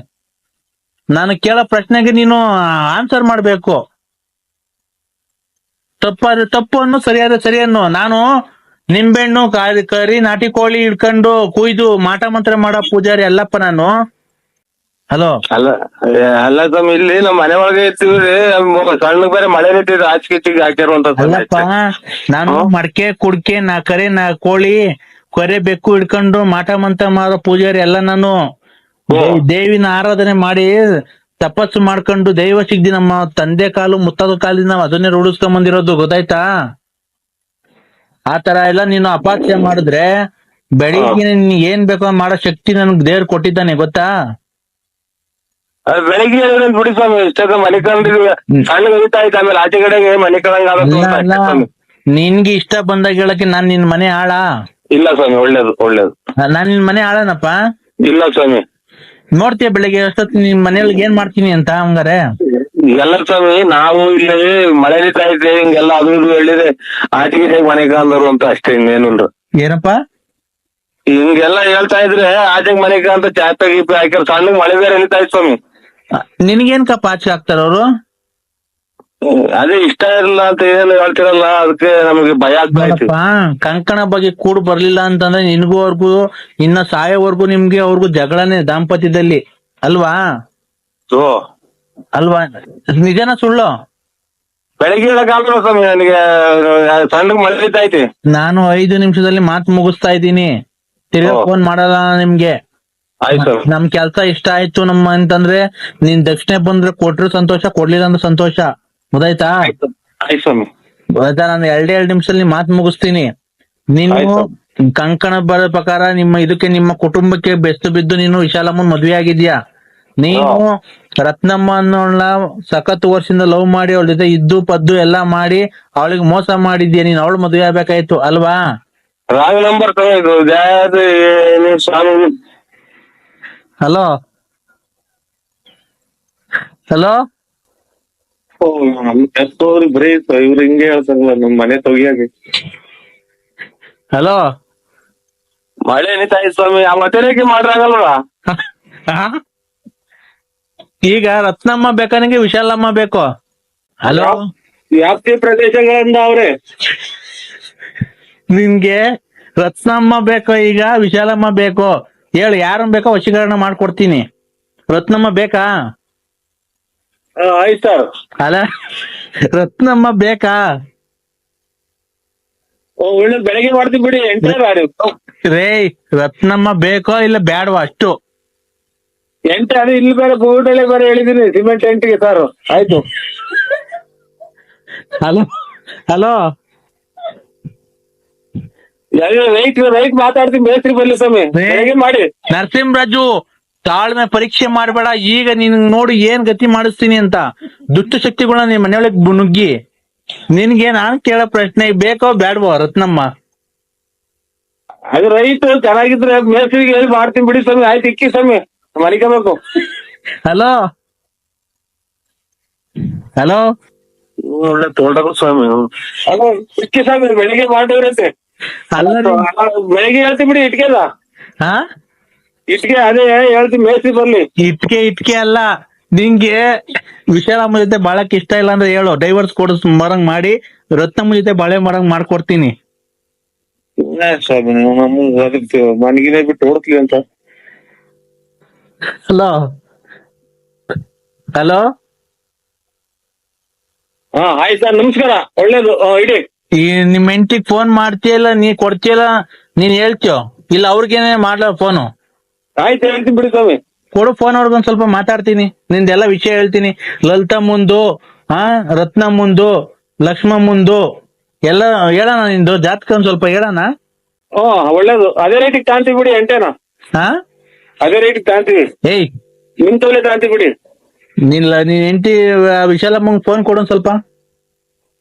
ನಾನು ಕೇಳೋ ಪ್ರಶ್ನೆಗೆ ನೀನು ಆನ್ಸರ್ ಮಾಡ್ಬೇಕು. ತಪ್ಪಾದ್ರೆ ತಪ್ಪು ಅನ್ನು, ಸರಿಯಾದ್ರೆ ಸರಿ ಅನ್ನು. ನಾನು ನಿಂಬೆಹಣ್ಣು ಕರಿ ನಾಟಿ ಕೋಳಿ ಇಡ್ಕೊಂಡು ಕುಯ್ದು ಮಾಟ ಮಂತ್ರ ಮಾಡೋ ಪೂಜಾರಿ ಅಲ್ಲಪ್ಪ ನಾನು. ಹಲೋ ಅಲ್ಲ ಅಲ್ಲ ಸ್ವಾಮಿ, ಇಲ್ಲಿ ನಮ್ ಮನೆ ಒಳಗೆ ಇರ್ತೀವ್ರಿ, ಸಣ್ಣ ಬೇರೆ ಮಳೆ ನಿಂತಿದ್ರೆ ಆಚಿಗೆ ಹಾಕ್ಯಾರುವಂತ. ಅಲ್ಲಪ್ಪ, ನಾನು ಮಡಕೆ ಕುಡ್ಕೆ ಕರೆ ಕೋಳಿ ಕೊರೆ ಬೆಕ್ಕು ಇಡ್ಕೊಂಡು ಮಾಟ ಮಂತ್ರ ಮಾಡೋ ಪೂಜಾರಿ ಎಲ್ಲ ನಾನು. ದೇವಿನ ಆರಾಧನೆ ಮಾಡಿ ತಪಸ್ಸು ಮಾಡ್ಕೊಂಡು ದೈವ ಸಿಗ್ದಿ ನಮ್ಮ ತಂದೆ ಕಾಲು ಮುತ್ತದ ಕಾಲಿಂದ ನಾವು ಅದನ್ನೇ ರೂಢಿಸ್ಕೊಂಡ್ ಬಂದಿರೋದು, ಗೊತ್ತಾಯ್ತಾ? ಆತರ ಎಲ್ಲ ನೀನು ಅಪಹಾಸ್ಯ ಮಾಡಿದ್ರೆ ಬೆಳಿಗ್ಗೆ ಏನ್ ಬೇಕೋ ಮಾಡೋ ಶಕ್ತಿ ನನ್ಗೆ ದೇವ್ರು ಕೊಟ್ಟಿದ್ದಾನೆ, ಗೊತ್ತಾ? ಬೆಳಿಗ್ಗೆ ಬಿಡಿ ಸ್ವಾಮಿ, ಇಷ್ಟ ಮನೆ ಕಂಡಿದ್ವಿ ಸಣ್ಣ ಕಲಿತಾ ಇತ್ತು, ಆಮೇಲೆ ಆಚೆ ಕಡೆಗೆ ಮನೆ ಕಳಂಗ. ನಿನ್ಗೆ ಇಷ್ಟ ಬಂದಾಗ ಹೇಳಕ್ಕೆ ನಾನ್ ನಿನ್ ಮನೆ ಆಳ? ಇಲ್ಲ ಸ್ವಾಮಿ, ಒಳ್ಳೇದು ಒಳ್ಳೇದು. ನಾನ್ ನಿನ್ ಮನೆ ಆಳನಪ್ಪ? ಇಲ್ಲ ಸ್ವಾಮಿ. ನೋಡ್ತೀಯ ಬೆಳಿಗ್ಗೆ ಎಷ್ಟೊತ್ತು ನಿಮ್ ಮನೇಲಿ ಏನ್ ಮಾಡ್ತೀನಿ ಅಂತ ಹಂಗಾರೆ? ಎಲ್ಲ ಸ್ವಾಮಿ, ನಾವು ಇಲ್ಲಿ ಮಳೆ ನಿಂತಾ ಇದ್ರಿ ಹಿಂಗೆಲ್ಲ ಅದು ಇದು ಹೇಳಿದ್ರೆ ಆಚೆಗೆ ಮನೆ ಕಾಂದರು ಅಂತ ಅಷ್ಟೇ, ಇನ್ನೇನುಂಡ್ರು. ಏನಪ್ಪಾ ಹಿಂಗೆಲ್ಲ ಹೇಳ್ತಾ ಇದ್ರೆ ಆಚೆಗೆ ಮನೆ ಅಂತ ಚಾಪೆ ಗೀಪೆ ಹಾಕಿರ್ ಸಣ್ಣ ಮಳೆ ಬೇರೆ ನಿಂತಾ ಇತ್ತು ಸ್ವಾಮಿ. ನಿನ್ಗೇನ್ ಕಪ್ಪ ಆಚೆ ಹಾಕ್ತಾರ ಅವ್ರು? ಅದೇ ಇಷ್ಟ ಇರಲ್ಲ ಅಂತ ಏನು ಹೇಳ್ತಿರಲ್ಲ, ಅದಕ್ಕೆ ನಮಗೆ ಭಯ ಆಗ್ತಾ ಇತ್ತು. ಕಂಕಣ ಬಗ್ಗೆ ಕೂಡ್ ಬರ್ಲಿಲ್ಲ ಅಂತಂದ್ರೆ ನಿನ್ಗೂ ಅವ್ರಿಗೂ ಇನ್ನ ಸಾಯೋವರ್ಗು ನಿಮ್ಗೆ ಅವ್ರಿಗೂ ಜಗಳನೆ ದಾಂಪತ್ಯದಲ್ಲಿ, ಅಲ್ವಾ? ಅಲ್ವಾ? ನಿಜನ ಸುಳ್ಳು? ಬೆಳಗ್ಗೆ ಹೇಳಕ್ಕಾಗಲ್ಲ ಸ್ವಾಮಿ, ನನಗೆ ಸಣ್ಣ ಮಳೆ ನಿಂತೈತಿ. ನಾನು 5 ನಿಮಿಷದಲ್ಲಿ ಮಾತು ಮುಗಿಸ್ತಾ ಇದ್ದೀನಿ, ತಿರ್ಗಾ ಫೋನ್ ಮಾಡಲ್ಲ ನಿಮ್ಗೆ. ಆಯ್ತು. ನಮ್ ಕೆಲ್ಸ ಇಷ್ಟ ಆಯ್ತು ನಮ್ಮ ಅಂತಂದ್ರೆ ನೀನ್ ದಕ್ಷಿಣೆ ಬಂದ್ರೆ ಕೊಟ್ರು ಸಂತೋಷ, ಕೊಡ್ಲಿಲ್ಲ ಅಂದ್ರೆ ಸಂತೋಷ, ಗೊತ್ತಾಯ್ತಾ? ಆಯ್ತು ಸ್ವಾಮಿ. ಗೊತ್ತಾಯ್ತಾ? ನಾನು 2 ನಿಮಿಷದಲ್ಲಿ ಮಾತು ಮುಗಿಸ್ತೀನಿ. ನೀನು ಕಂಕಣ ಬರೋ ಪ್ರಕಾರ ನಿಮ್ಮ ಕುಟುಂಬಕ್ಕೆ ಬೆಸ್ತು ಬಿದ್ದು ನೀನು ವಿಶಾಲಮ್ಮನ್ ಮದ್ವೆ ಆಗಿದ್ಯಾ. ನೀನು ರತ್ನಮ್ಮ ಅನ್ನೋಳ ಸಖತ್ ವರ್ಷದಿಂದ ಲವ್ ಮಾಡಿ ಅವಳ ಜೊತೆ ಇದ್ದು ಪದ್ದು ಎಲ್ಲಾ ಮಾಡಿ ಅವಳಿಗೆ ಮೋಸ ಮಾಡಿದ್ಯಾ. ನೀನ್ ಅವಳು ಮದ್ವೆ ಆಗ್ಬೇಕಾಯ್ತು, ಅಲ್ವಾ? ರಾಂಗ್ ನಂಬರ್ ಸ್ವಾಮಿ. ಹಲೋ ಹಲೋ ಬರೀ ಇವ್ರು ಹಿಂಗೆ ಹೇಳ್ತಾರಲ್ಲ ನಮ್ ಮನೆ ತೊಗಿಯಾಗಿ. ಹಲೋ ಮಳೆ ನಿಂತ ಸ್ವಾಮಿ, ಆ ಮತ್ತೆ ಮಾಡ್ರಾಗಲ್ವಾ? ಈಗ ರತ್ನಮ್ಮ ಬೇಕಾ ನಿಂಗೆ ವಿಶಾಲಮ್ಮ ಬೇಕು? ಹಲೋ, ವ್ಯಾಪ್ತಿ ಪ್ರದೇಶಗಳಿಂದ ಅವ್ರೆ. ನಿನ್ಗೆ ರತ್ನಮ್ಮ ಬೇಕೋ ಈಗ ವಿಶಾಲಮ್ಮ ಬೇಕೋ? ಹೇಳು, ಯಾರನ್ನ ಬೇಕೋ ವಶೀಕರಣ ಮಾಡ್ಕೊಡ್ತೀನಿ. ರತ್ನಮ್ಮ ಬೇಕಾ? ಆಯ್ತು ಸರ್. ಅಲ್ಲ, ರತ್ನಮ್ಮ ಬೇಕಾ? ಒಳ್ಳೆ ಬೆಳಗ್ಗೆ ಮಾಡ್ತೀವಿ ಬಿಡಿ. ರೇ, ರತ್ನಮ್ಮ ಬೇಕೋ ಇಲ್ಲ ಬ್ಯಾಡವಾ ಅಷ್ಟು? ಎಂಟು ಅದು ಇಲ್ಲಿ ಬೇರೆ ಗೋಲ್ಡಲ್ಲೇ ಬೇರೆ ಹೇಳಿದೀನಿ, ಸಿಮೆಂಟ್ ಎಂಟಿಗೆ ಸರ್. ಆಯ್ತು. ಹಲೋ ಹಲೋ ರೈಟ್ ಮಾತಾಡ್ತೀನಿ, ಮೇಸ್ತ್ರಿ ಬರ್ಲಿ ಸ್ವಾಮಿ, ಬೆಳಗ್ಗೆ ಮಾಡಿ. ನರಸಿಂಹರಾಜು, ತಾಳ್ಮೆ ಪರೀಕ್ಷೆ ಮಾಡ್ಬೇಡ. ಈಗ ನೀನ್ ನೋಡಿ ಏನ್ ಗತಿ ಮಾಡಿಸ್ತೀನಿ ಅಂತ. ದುಷ್ಟ ಶಕ್ತಿಗಳನ್ನ ನಿಮ್ ಮನೆಯೊಳಗೆ ನುಗ್ಗಿ ನಿನ್ಗೆ ನಾನ್ ಕೇಳೋ ಪ್ರಶ್ನೆ, ಬೇಕೋ ಬ್ಯಾಡ್ವೋ ರತ್ನಮ್ಮ? ಅದು ರೈಟ್ ಚೆನ್ನಾಗಿದ್ರೆ ಮೇಸ್ತ್ರಿಗೆ ಹೇಳಿ ಮಾಡ್ತೀನಿ ಬಿಡಿ ಸ್ವಾಮಿ. ಆಯ್ತು, ಇಕ್ಕಿ ಸ್ವಾಮಿ, ಮಲಿಕಬೇಕು. ಹಲೋ ಹಲೋ ಒಳ್ಳೆ ತೋಟದ ಸ್ವಾಮಿ. ಹಲೋ, ಇಕ್ಕಿ ಸ್ವಾಮಿ, ಬೆಳಿಗ್ಗೆ ಮಾಡಿದ್ರಂತೆ. ಬೆಳಿಗ್ಗೆ ಹೇಳ್ತೀನಿ ಬಿಡಿ. ಇಟ್ಕೆದ ಹಾ ಇಟ್ಕೆ ಅದೇ ಹೇಳ್ತೀನಿ, ಮೇಸ್ತ್ರಿ ಬರ್ಲಿ. ಇಟ್ಕೆ ಅಲ್ಲ, ನಿಂಗೆ ವಿಶಾಲಮ್ಮ ಜೊತೆ ಬಾಳಕ್ ಇಷ್ಟ ಇಲ್ಲ ಅಂದ್ರೆ ಹೇಳು, ಡೈವರ್ಸ್ ಕೊಡಿಸ್ ಮರಂಗ್ ಮಾಡಿ ರತ್ನಮ್ಮ ಜೊತೆ ಬಾಳೆ ಮರಂಗ್ ಮಾಡ್ಕೊಡ್ತೀನಿ. ಸ್ವಾಮಿ, ಅದಕ್ಕೆ ಮನಗಿನೇ ಬಿಟ್ಟು ಓಡ್ತೀವಿ ಅಂತ. ಹಲೋ ಹಲೋ ಹಾ ಆಯ್ತು ಸರ್, ನಮಸ್ಕಾರ. ಒಳ್ಳೇದು, ಇಡಿ. ಈ ನಿಮ್ ಹೆಂಡತಿಗ್ ಫೋನ್ ಮಾಡ್ತೀಯಲ್ಲ, ನೀ ಕೊಡ್ತೀಯಲ್ಲ, ನೀನ್ ಹೇಳ್ತೀಯೋ ಇಲ್ಲ ಅವ್ರಿಗೇನೆ ಮಾಡ್ಲ ಫೋನು? ಆಯ್ತು, ಹೇಳ್ತೀನಿ ಬಿಡಿ ಸ್ವಾಮಿ. ಕೊಡು ಫೋನ್ ಅವ್ರಿಗೊಂದ್ ಸ್ವಲ್ಪ ಮಾತಾಡ್ತೀನಿ, ನಿಂದೆಲ್ಲ ವಿಷಯ ಹೇಳ್ತೀನಿ. ಲಲಿತಾ ಮುಂದು, ರತ್ನ ಮುಂದು, ಲಕ್ಷ್ಮ ಮುಂದು ಎಲ್ಲ ಹೇಳೋಣ, ನಿಂದು ಜಾತಕ ಒಂದ್ ಸ್ವಲ್ಪ ಹೇಳೋಣ. ಒಳ್ಳೇದು. ಅದೇ ರೇಟಿಗೆ ತಾಂತೀವಿ ಬಿಡಿ ಎಂಟೇನ. ಅದೇ ರೇಟಿಗೆ ತಾಂತೀವಿ. ಏಯ್ ನಿಮ್ ತೋಲೆ ತಾಂತೀವಿ ಬಿಡಿ. ನೀನ್ ಹೆಂಡತಿ ವಿಶಾಲಮ್ಮಂಗ್ ಫೋನ್ ಕೊಡು ಒಂದ್ ಸ್ವಲ್ಪ.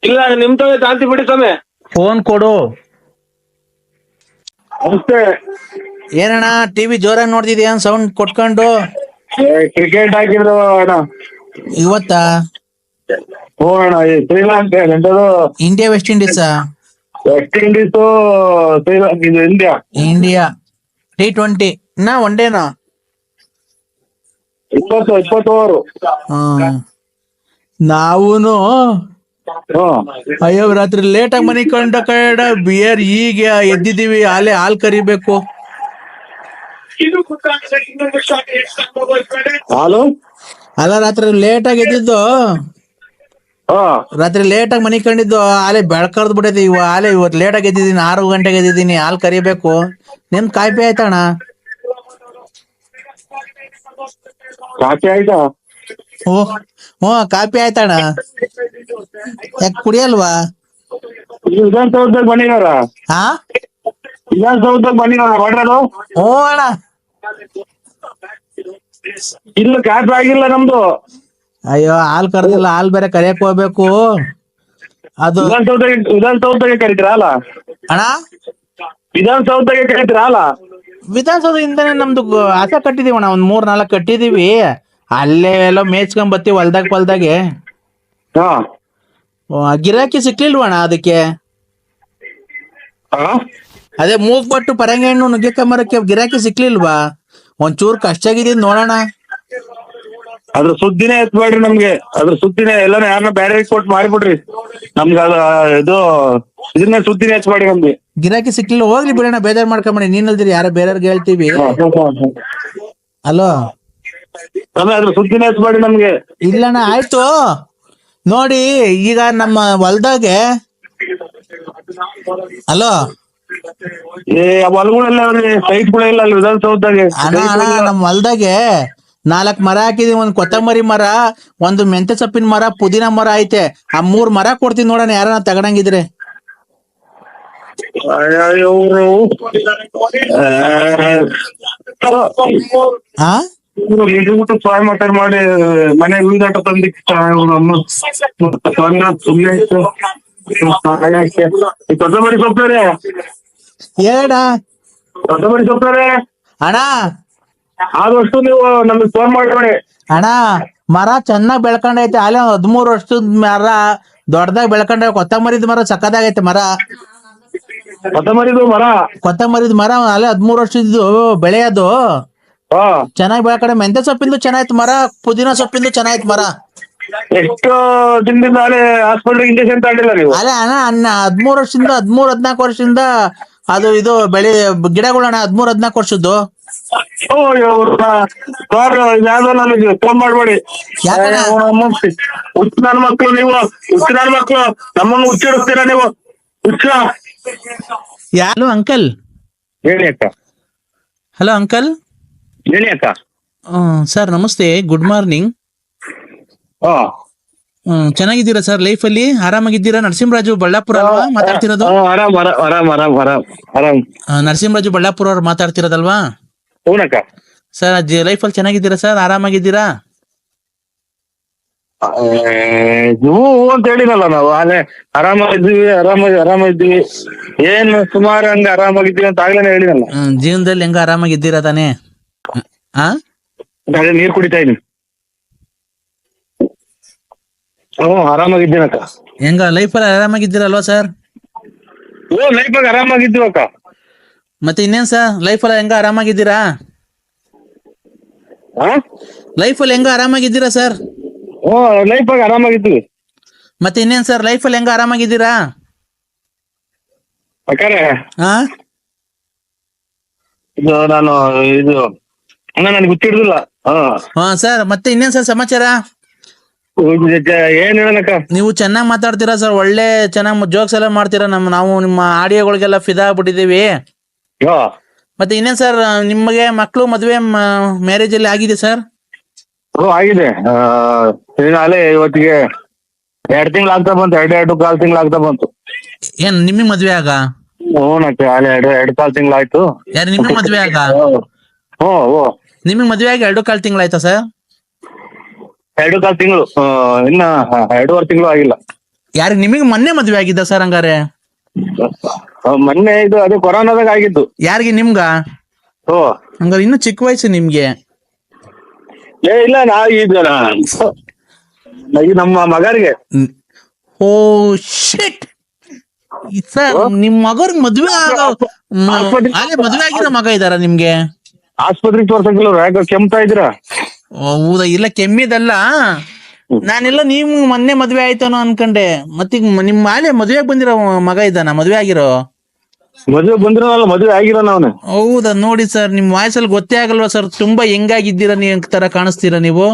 ಇಲ್ಲ ನಿಮ್ ತೋಲೆ ತಾಂತೀವಿ ಬಿಡಿ ಸ್ವಾಮಿ. ಫೋನ್ ಕೊಡು. ಅಷ್ಟೇ. ಏನಣ್ಣ ಟಿವಿ ಜೋರಾಗಿ ನೋಡ್ತಿದ್ಯಾ ಸೌಂಡ್ ಕೊಟ್ಕೊಂಡು? ಕ್ರಿಕೆಟ್ ಹಾಕಿದ್ರು ಅಣ್ಣ ಇವತ್ತ. ಹ್ಞೂ ಅಣ್ಣ. ಶ್ರೀಲಂಕಾ ಎಂಟದು India West Indies. West Indies Sri Lanka ಇದು ಇಂಡಿಯಾ. ಇಂಡಿಯಾ T20 ನಾ ಒನ್ ಡೇನಾ? 20 ಓವರ್. ನಾವೂನು ಅಯ್ಯೋ ರಾತ್ರಿ ಲೇಟ್ ಆಗಿ ಮನೆ ಕಂಡ ಕಡ ಬಿಯರ್ ಈಗ ಎದ್ದಿದೀವಿ. ಹಾಲ್ ಕರಿಬೇಕು. ಹಾಲು ಅಲ್ಲ ರಾತ್ರಿ ಲೇಟ್ ಆಗಿ ಎದ್ದಿದ್ದು. ರಾತ್ರಿ ಲೇಟ್ ಆಗಿ ಮನೆ ಕಂಡಿದ್ದು. ಬೆಳ್ಕರ್ದ್ ಬಿಟ್ಟೈತಿ. ಇವತ್ತು ಲೇಟ್ ಆಗಿ ಎದ್ದಿದ್ದೀನಿ. 6 ಗಂಟೆಗೆ ಎದ್ದಿದ್ದೀನಿ. ಹಾಲ್ ಕರಿಬೇಕು. ನಿಮ್ ಕಾಯ್ಪೆ ಆಯ್ತಣ್ಣ? ಕಾಫಿ ಆಯ್ತಾ? ಕಾಪಿ ಆಯ್ತಣ್ಣ. ಯಾಕೆ ಕುಡಿಯಲ್ವಾ? ವಿಧಾನಸೌಧದಾಗ ಬಂದಿದಾರ. ವಿಧಾನಸೌಧದಾಗ ಬಂದಿದಾರ ಮಾಡ್ರದು. ಹ್ಞೂ ಅಣ್ಣ. ಇಲ್ಲ ಕಾಫಿ ಆಗಿಲ್ಲ ನಮ್ದು. ಅಯ್ಯೋ ಹಾಲ್ ಕರ್ದಿಲ್ಲ. ಹಾಲ್ ಬೇರೆ ಕರಿಯಕ್ ಹೋಗ್ಬೇಕು. ಅದು ವಿಧಾನಸೌಧಕ್ಕೆ ಕರಿತೀರಲ್ಲ ಅಣ್ಣ? ವಿಧಾನಸೌಧಕ್ಕೆ ಕರಿತೀರಲ್ಲ? ವಿಧಾನಸೌಧದಿಂದಾನೆ ನಮ್ದು ಹಸ ಕಟ್ಟಿದೀವಿ ಅಣ್ಣ. ಒಂದ್ 3-4 ಕಟ್ಟಿದೀವಿ. ಅಲ್ಲೇ ಎಲ್ಲೋ ಮೇಚ್ಕೊಂಡ್ ಬತ್ತೀವಿ ಹೊಲ್ದಾಗೆ. ಗಿರಾಕಿ ಸಿಕ್ಲಿಲ್ವಣ್ಣ ಅದಕ್ಕೆ? ಅದೇ ಮೂಗ್ಬಟ್ಟು ಪರಂಗಿ ಹಣ್ಣು ನುಗ್ಗೆಕಂಬರಕ್ಕೆ ಗಿರಾಕಿ ಸಿಕ್ಲಿಲ್ವಾ? ಒಂಚೂರು ಕಷ್ಟ ಆಗಿದ್ ನೋಡೋಣ. ಅದ್ರ ಸುದ್ದಿನೇ ಎತ್ಬೇಡ್ರಿ ನಮ್ಗೆ. ಅದ್ರ ಸುದ್ದಿನೇ ಎಲ್ಲಾನು ಯಾರನ್ನ ಬೇರೆ ಕೊಟ್ಟು ಮಾಡಿಬಿಡ್ರಿ ನಮ್ಗೆ. ಇದು ಇದನ್ನ ಸುದ್ದಿನೇ ಎತ್ಬೇಡಿ ನಮ್ಗೆ. ಗಿರಾಕಿ ಸಿಕ್ಲಿಲ್ಲ ಹೋಗ್ಲಿ ಬಿಡೋಣ. ಬೇಜಾರ್ ಮಾಡ್ಕೊಂಬೇಡಿ. ನೀನಲ್ದಿರಿ ಯಾರ ಬೇರೆಯವ್ರಿಗೆ ಹೇಳ್ತೀವಿ. ಅಲೋ ಅದ್ರ ಸುದ್ದಿನೇ ಎತ್ಬೇಡಿ ನಮ್ಗೆ. ಇಲ್ಲಣ್ಣ ಆಯ್ತು. ನೋಡಿ ಈಗ ನಮ್ಮ ಹೊಲ್ದಾಗೆ ಅಲೋ ಹೊಲಗಳೆಲ್ಲ ಸೈಟ್ಗಳೆಲ್ಲ ಅಲ್ಲಿ ವಿಧಾನಸೌಧದಾಗೆ. ಅಣ್ಣ ನಮ್ಮ ಹೊಲ್ದಾಗೆ 4 ಮರ ಹಾಕಿದೀವಿ. ಒಂದ್ ಕೊತ್ತಂಬರಿ ಮರ, ಒಂದು ಮೆಂತೆ ಸೊಪ್ಪಿನ ಮರ, ಪುದೀನ ಮರ ಐತೆ. ಆ 3 ಮರ ಕೊಡ್ತೀನಿ ನೋಡೋಣ ಯಾರನ್ನ ತಗೊಂಡಂಗಿದ್ರೆ. ಸಹಾಯ ಮಾಡಿ ಮನೆ ವೀದಾಟ ತಂದಿಕ್ ಕೊತ್ತಂಬರಿ ಸೊಪ್ಪರೆ ಹೇಳ ಕೊತ್ತಂಬರಿ ಸೊಪ್ಪರೆ ಅಣ್ಣ. ಆದಷ್ಟು ನೀವು ನಮ್ಗೆ ಫೋನ್ ಮಾಡಿ. ಅಣ್ಣ ಮರ ಚೆನ್ನಾಗ್ ಬೆಳ್ಕೊಂಡೈತೆ. ಅಲ್ಲೇ 13 ವರ್ಷದ ಮರ ದೊಡ್ಡದಾಗಿ ಬೆಳ್ಕೊಂಡ. ಕೊತ್ತಂಬರಿದ್ ಮರ ಸಕ್ಕದಾಗೈತೆ ಮರ. ಕೊತ್ತಂಬರಿದ್ ಮರ ಅಲ್ಲೇ 13 ವರ್ಷದ್ದು ಬೆಳೆ. ಅದು ಚೆನ್ನಾಗಿ ಬೆಳ್ಕೊಂಡೆ. ಮೆಂತೆ ಸೊಪ್ಪಿಂದು ಚೆನ್ನಾಯ್ತು ಮರ. ಪುದೀನ ಸೊಪ್ಪಿಂದು ಚೆನ್ನಾಯ್ತು ಮರ. ಎಷ್ಟು ದಿನದಿಂದ ಹಾಸ್ಪಿಟಲ್ ಇಂಜೆಕ್ಷನ್ ತಗೊಂಡಿಲ್ಲ ನೀವು? ಅಲ್ಲ ಅಣ್ಣ 13 ವರ್ಷದಿಂದ 13-14 ವರ್ಷದಿಂದ ಅದು ಇದು ಬೆಳೆ ಗಿಡಗಳಣ್ಣ. 13-14 ವರ್ಷದ್ದು. ಯಾವ್ದೋ ನನಗೆ ಫೋನ್ ಮಾಡ್ಬೇಡಿ. ಹುಚ್ಚ ನನ್ನ ಮಕ್ಳು ನೀವು. ಹುಚ್ಚ ನನ್ನ ಮಕ್ಳು ನಮ್ಮನ್ನು ಹುಚ್ಚಿಡಿಸ್ತೀರಾ ನೀವು. ಹುಚ್ಚ. ಯಾರು ಅಂಕಲ್? ಹೇಳಿ ಅಕ್ಕ. Hello uncle. ಹೇಳಿ ಅಕ್ಕ. ಸರ್ ನಮಸ್ತೆ, ಗುಡ್ ಮಾರ್ನಿಂಗ್. ಚೆನ್ನಾಗಿದ್ದೀರಾ ಸರ್? ಲೈಫ್ ಅಲ್ಲಿ ಆರಾಮಾಗಿದ್ದೀರಾ? ನರಸಿಂಹರಾಜು ಬಳ್ಳಾಪುರ ಅಲ್ವಾ ಮಾತಾಡ್ತಿರೋದು? ನರಸಿಂಹರಾಜು ಬಳ್ಳಾಪುರ ಅವ್ರು ಮಾತಾಡ್ತಿರೋದಲ್ವಾ? ಸರ್ ಲೈಫ್ ಅಲ್ಲಿ ಚೆನ್ನಾಗಿದ್ದೀರಾ ಸರ್? ಆರಾಮಾಗಿದ್ದೀರಾ? ನೀವು ಅಂತ ಹೇಳಿನಲ್ಲ ನಾವು ಅಲ್ಲೇ ಆರಾಮಾಗಿದ್ದೀವಿ. ಏನ್ ಸುಮಾರು ಹಂಗ ಆರಾಮಾಗಿದ್ದೀವಿ ಅಂತ ಆಗ್ಲೇನೆ ಹೇಳಿನಲ್ಲ. ಜೀವನದಲ್ಲಿ ಹೆಂಗ ಆರಾಮಾಗಿದ್ದೀರಾ ತಾನೇ? ನೀರ್ ಕುಡಿತಾ ಇದೀನಿ. ಆರಾಮಾಗಿದ್ದೀನಕ್ಕ. ಹೆಂಗ ಲೈಫ್ ಅಲ್ಲಿ ಆರಾಮಾಗಿದ್ದೀರಲ್ವಾ ಸರ್? ಲೈಫ್ ಆಗ ಆರಾಮಾಗಿದ್ದೀವಕ್ಕ. ಮತ್ತೆ ಇನ್ನೇನ್ ಸರ್ ಲೈಫ್ ಅಲ್ಲಿ ಹೆಂಗ ಆರಾಮಾಗಿದ್ದೀರಾ? ಲೈಫ್ ಅಲ್ಲಿ ಹೆಂಗ ಆರಾಮಾಗಿದ್ದೀರಾ ಸರ್? ಲೈಫ್ ಆಗ ಆರಾಮಾಗಿದ್ದೀವಿ. ಮತ್ತೆ ಇನ್ನೇನ್ ಸರ್ ಲೈಫ್ ಅಲ್ಲಿ ಹೆಂಗ ಆರಾಮಾಗಿದ್ದೀರಾ? ಇದು ನಾನು ಇದು ನನಗೆ ಗೊತ್ತಿರ್ಲಿಲ್ಲ. ಸರ್ ಮತ್ತೆ ಇನ್ನೇನ್ ಸರ್ ಸಮಾಚಾರ? ಏನ್ ಹೇಳನಕ್ಕ? ನೀವು ಚೆನ್ನಾಗ್ ಮಾತಾಡ್ತೀರಾ ಸರ್. ಒಳ್ಳೆ ಚೆನ್ನಾಗ್ ಜೋಕ್ಸ್ ಎಲ್ಲ ಮಾಡ್ತೀರಾ. ನಾವು ನಿಮ್ಮ ಆಡಿಯೋಗಳಿಗೆಲ್ಲ ಫಿದಾ ಆಗ್ಬಿಟ್ಟಿದೀವಿ. ಮತ್ತೆ ಇನ್ನೇನ್ ಸರ್ ನಿಮಗೆ ಮಕ್ಕಳು ಮದುವೆ ಮ್ಯಾರೇಜ್ ಅಲ್ಲಿ ಆಗಿದೆ ಸರ್? ಆಗಿದೆ. ಅಲ್ಲೇ ಇವತ್ತಿಗೆ 2 ತಿಂಗಳು ಆಗ್ತಾ ಬಂತು, 2.25 ತಿಂಗಳು ಆಗ್ತಾ ಬಂತು. ಏನ್ ನಿಮಗೆ ಮದ್ವೆ ಆಗ? ಹ್ಞೂನಕ್ಕ, ಅಲ್ಲೇ 2.25 ತಿಂಗಳು ಆಯ್ತು. ಯಾರು ನಿಮಗೆ ಮದ್ವೆ ಆಗ? ನಿಮಗ್ ಮದ್ವೆ ಆಗಿ 2.25 ತಿಂಗಳು ಆಯ್ತಾ ಸರ್? 2.25 ತಿಂಗಳು, ಇನ್ನ 2.5 ತಿಂಗಳು ಆಗಿಲ್ಲ. ಯಾರು ನಿಮಗೆ ಮೊನ್ನೆ ಮದ್ವೆ ಆಗಿದ್ದ ಸರ್ ಹಂಗಾರೆ? ಮೊನ್ನೆ ಇದು ಅದೇ ಕೊರೋನಾದಾಗ ಆಗಿದ್ದು. ಯಾರಿಗೆ, ನಿಮ್ಗ? ಹಂಗಾರೆ ಇನ್ನು ಚಿಕ್ಕ ವಯಸ್ಸು ನಿಮ್ಗೆ. ಇಲ್ಲ, ಈಗ ನಮ್ಮ ಮಗರಿಗೆ. ಓ ಶಿಟ್ ಸರ್, ನಿಮ್ ಮಗರ್ಗ್ ಮದ್ವೆ ಮದ್ವೆ ಆಗಿರೋ ಮಗ ಇದಾರ ನಿಮ್ಗೆ? ಆಸ್ಪತ್ರೆಗೆ ತೋರ್ಸಂಗಿಲ್ಲ, ಯಾಕೆ ಕೆಮ್ತಾ ಇದ್ದೀರಾ? ಹೌದಾ? ಇಲ್ಲ ಕೆಮ್ಮಿದಲ್ಲ, ನಾನೆಲ್ಲ ನೀವ್ ಮೊನ್ನೆ ಮದ್ವೆ ಆಯ್ತಾನೋ ಅನ್ಕಂಡೆ. ಮತ್ತೀಗ ನಿಮ್ ಮಾಲೆ ಮದ್ವೆಗ್ ಬಂದಿರೋ ಮಗ ಇದ್ದಾನ? ಮದ್ವೆ ಆಗಿರೋ? ಮದ್ವೆ ಬಂದಿರೋನಲ್ಲ, ಮದ್ವೆ ಆಗಿರೋ ನಾವನು. ಹೌದಾ? ನೋಡಿ ಸರ್, ನಿಮ್ ವಾಯ್ಸಲ್ಲಿ ಗೊತ್ತೇ ಆಗಲ್ವಾ ಸರ್, ತುಂಬಾ ಹೆಂಗಾಗಿದ್ದೀರಾ ನೀವ್ ತರ ಕಾಣಿಸ್ತೀರಾ ನೀವು.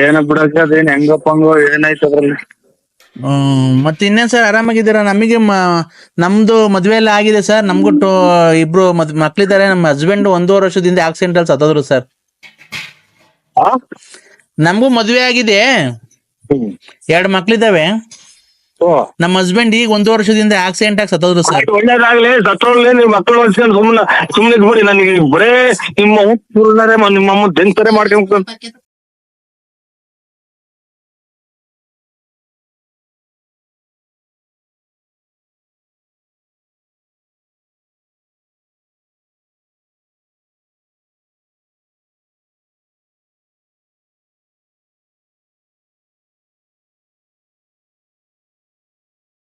ಏನ ಬಿಡಕ್ಕ, ಅದೇನ್ ಹೆಂಗಪ್ಪಂಗೋ ಏನಾಯ್ತು ಅದ್ರಲ್ಲಿ. ಮತ್ತೆ ಇನ್ನೇನ್ ಸರ್, ಆರಾಮಾಗಿದ್ದೀರಾ? ನಮಗೆ ನಮ್ದು ಮದ್ವೆ ಎಲ್ಲ ಆಗಿದೆ ಸರ್. ನಮ್ಗೂ ಇಬ್ರು ಮಕ್ಳಿದ್ದಾರೆ. ನಮ್ಮ ಹಸ್ಬೆಂಡ್ 1.5 ವರ್ಷದಿಂದ ಆಕ್ಸಿಡೆಂಟ್ ಅಲ್ಲಿ ಸತ್ತೋದ್ರು ಸರ್. ನಮಗೂ ಮದ್ವೆ ಆಗಿದೆ, 2 ಮಕ್ಳಿದಾವೆ. ನಮ್ಮ ಹಸ್ಬೆಂಡ್ ಈಗ 1 ವರ್ಷದಿಂದ ಆಕ್ಸಿಡೆಂಟ್ ಆಗಿ ಸತ್ತೋದ್ರು ಸರ್. ಒಳ್ಳೇದಾಗ್ಲಿ, ಸತ್ರೋಳ್ಳಿ, ನೀವು ಮಕ್ಕಳು ಹೊಡ್ಸ್ಕೊಂಡು ಸುಮ್ಮನೆ ಬಿಡಿ. ನನಗೆ ಬರೇ ನಿಮ್ಮ ನಿಮ್ಮಮ್ಮ ದೆಂತಾರೆ ಮಾಡ್ಕೊಂಡ್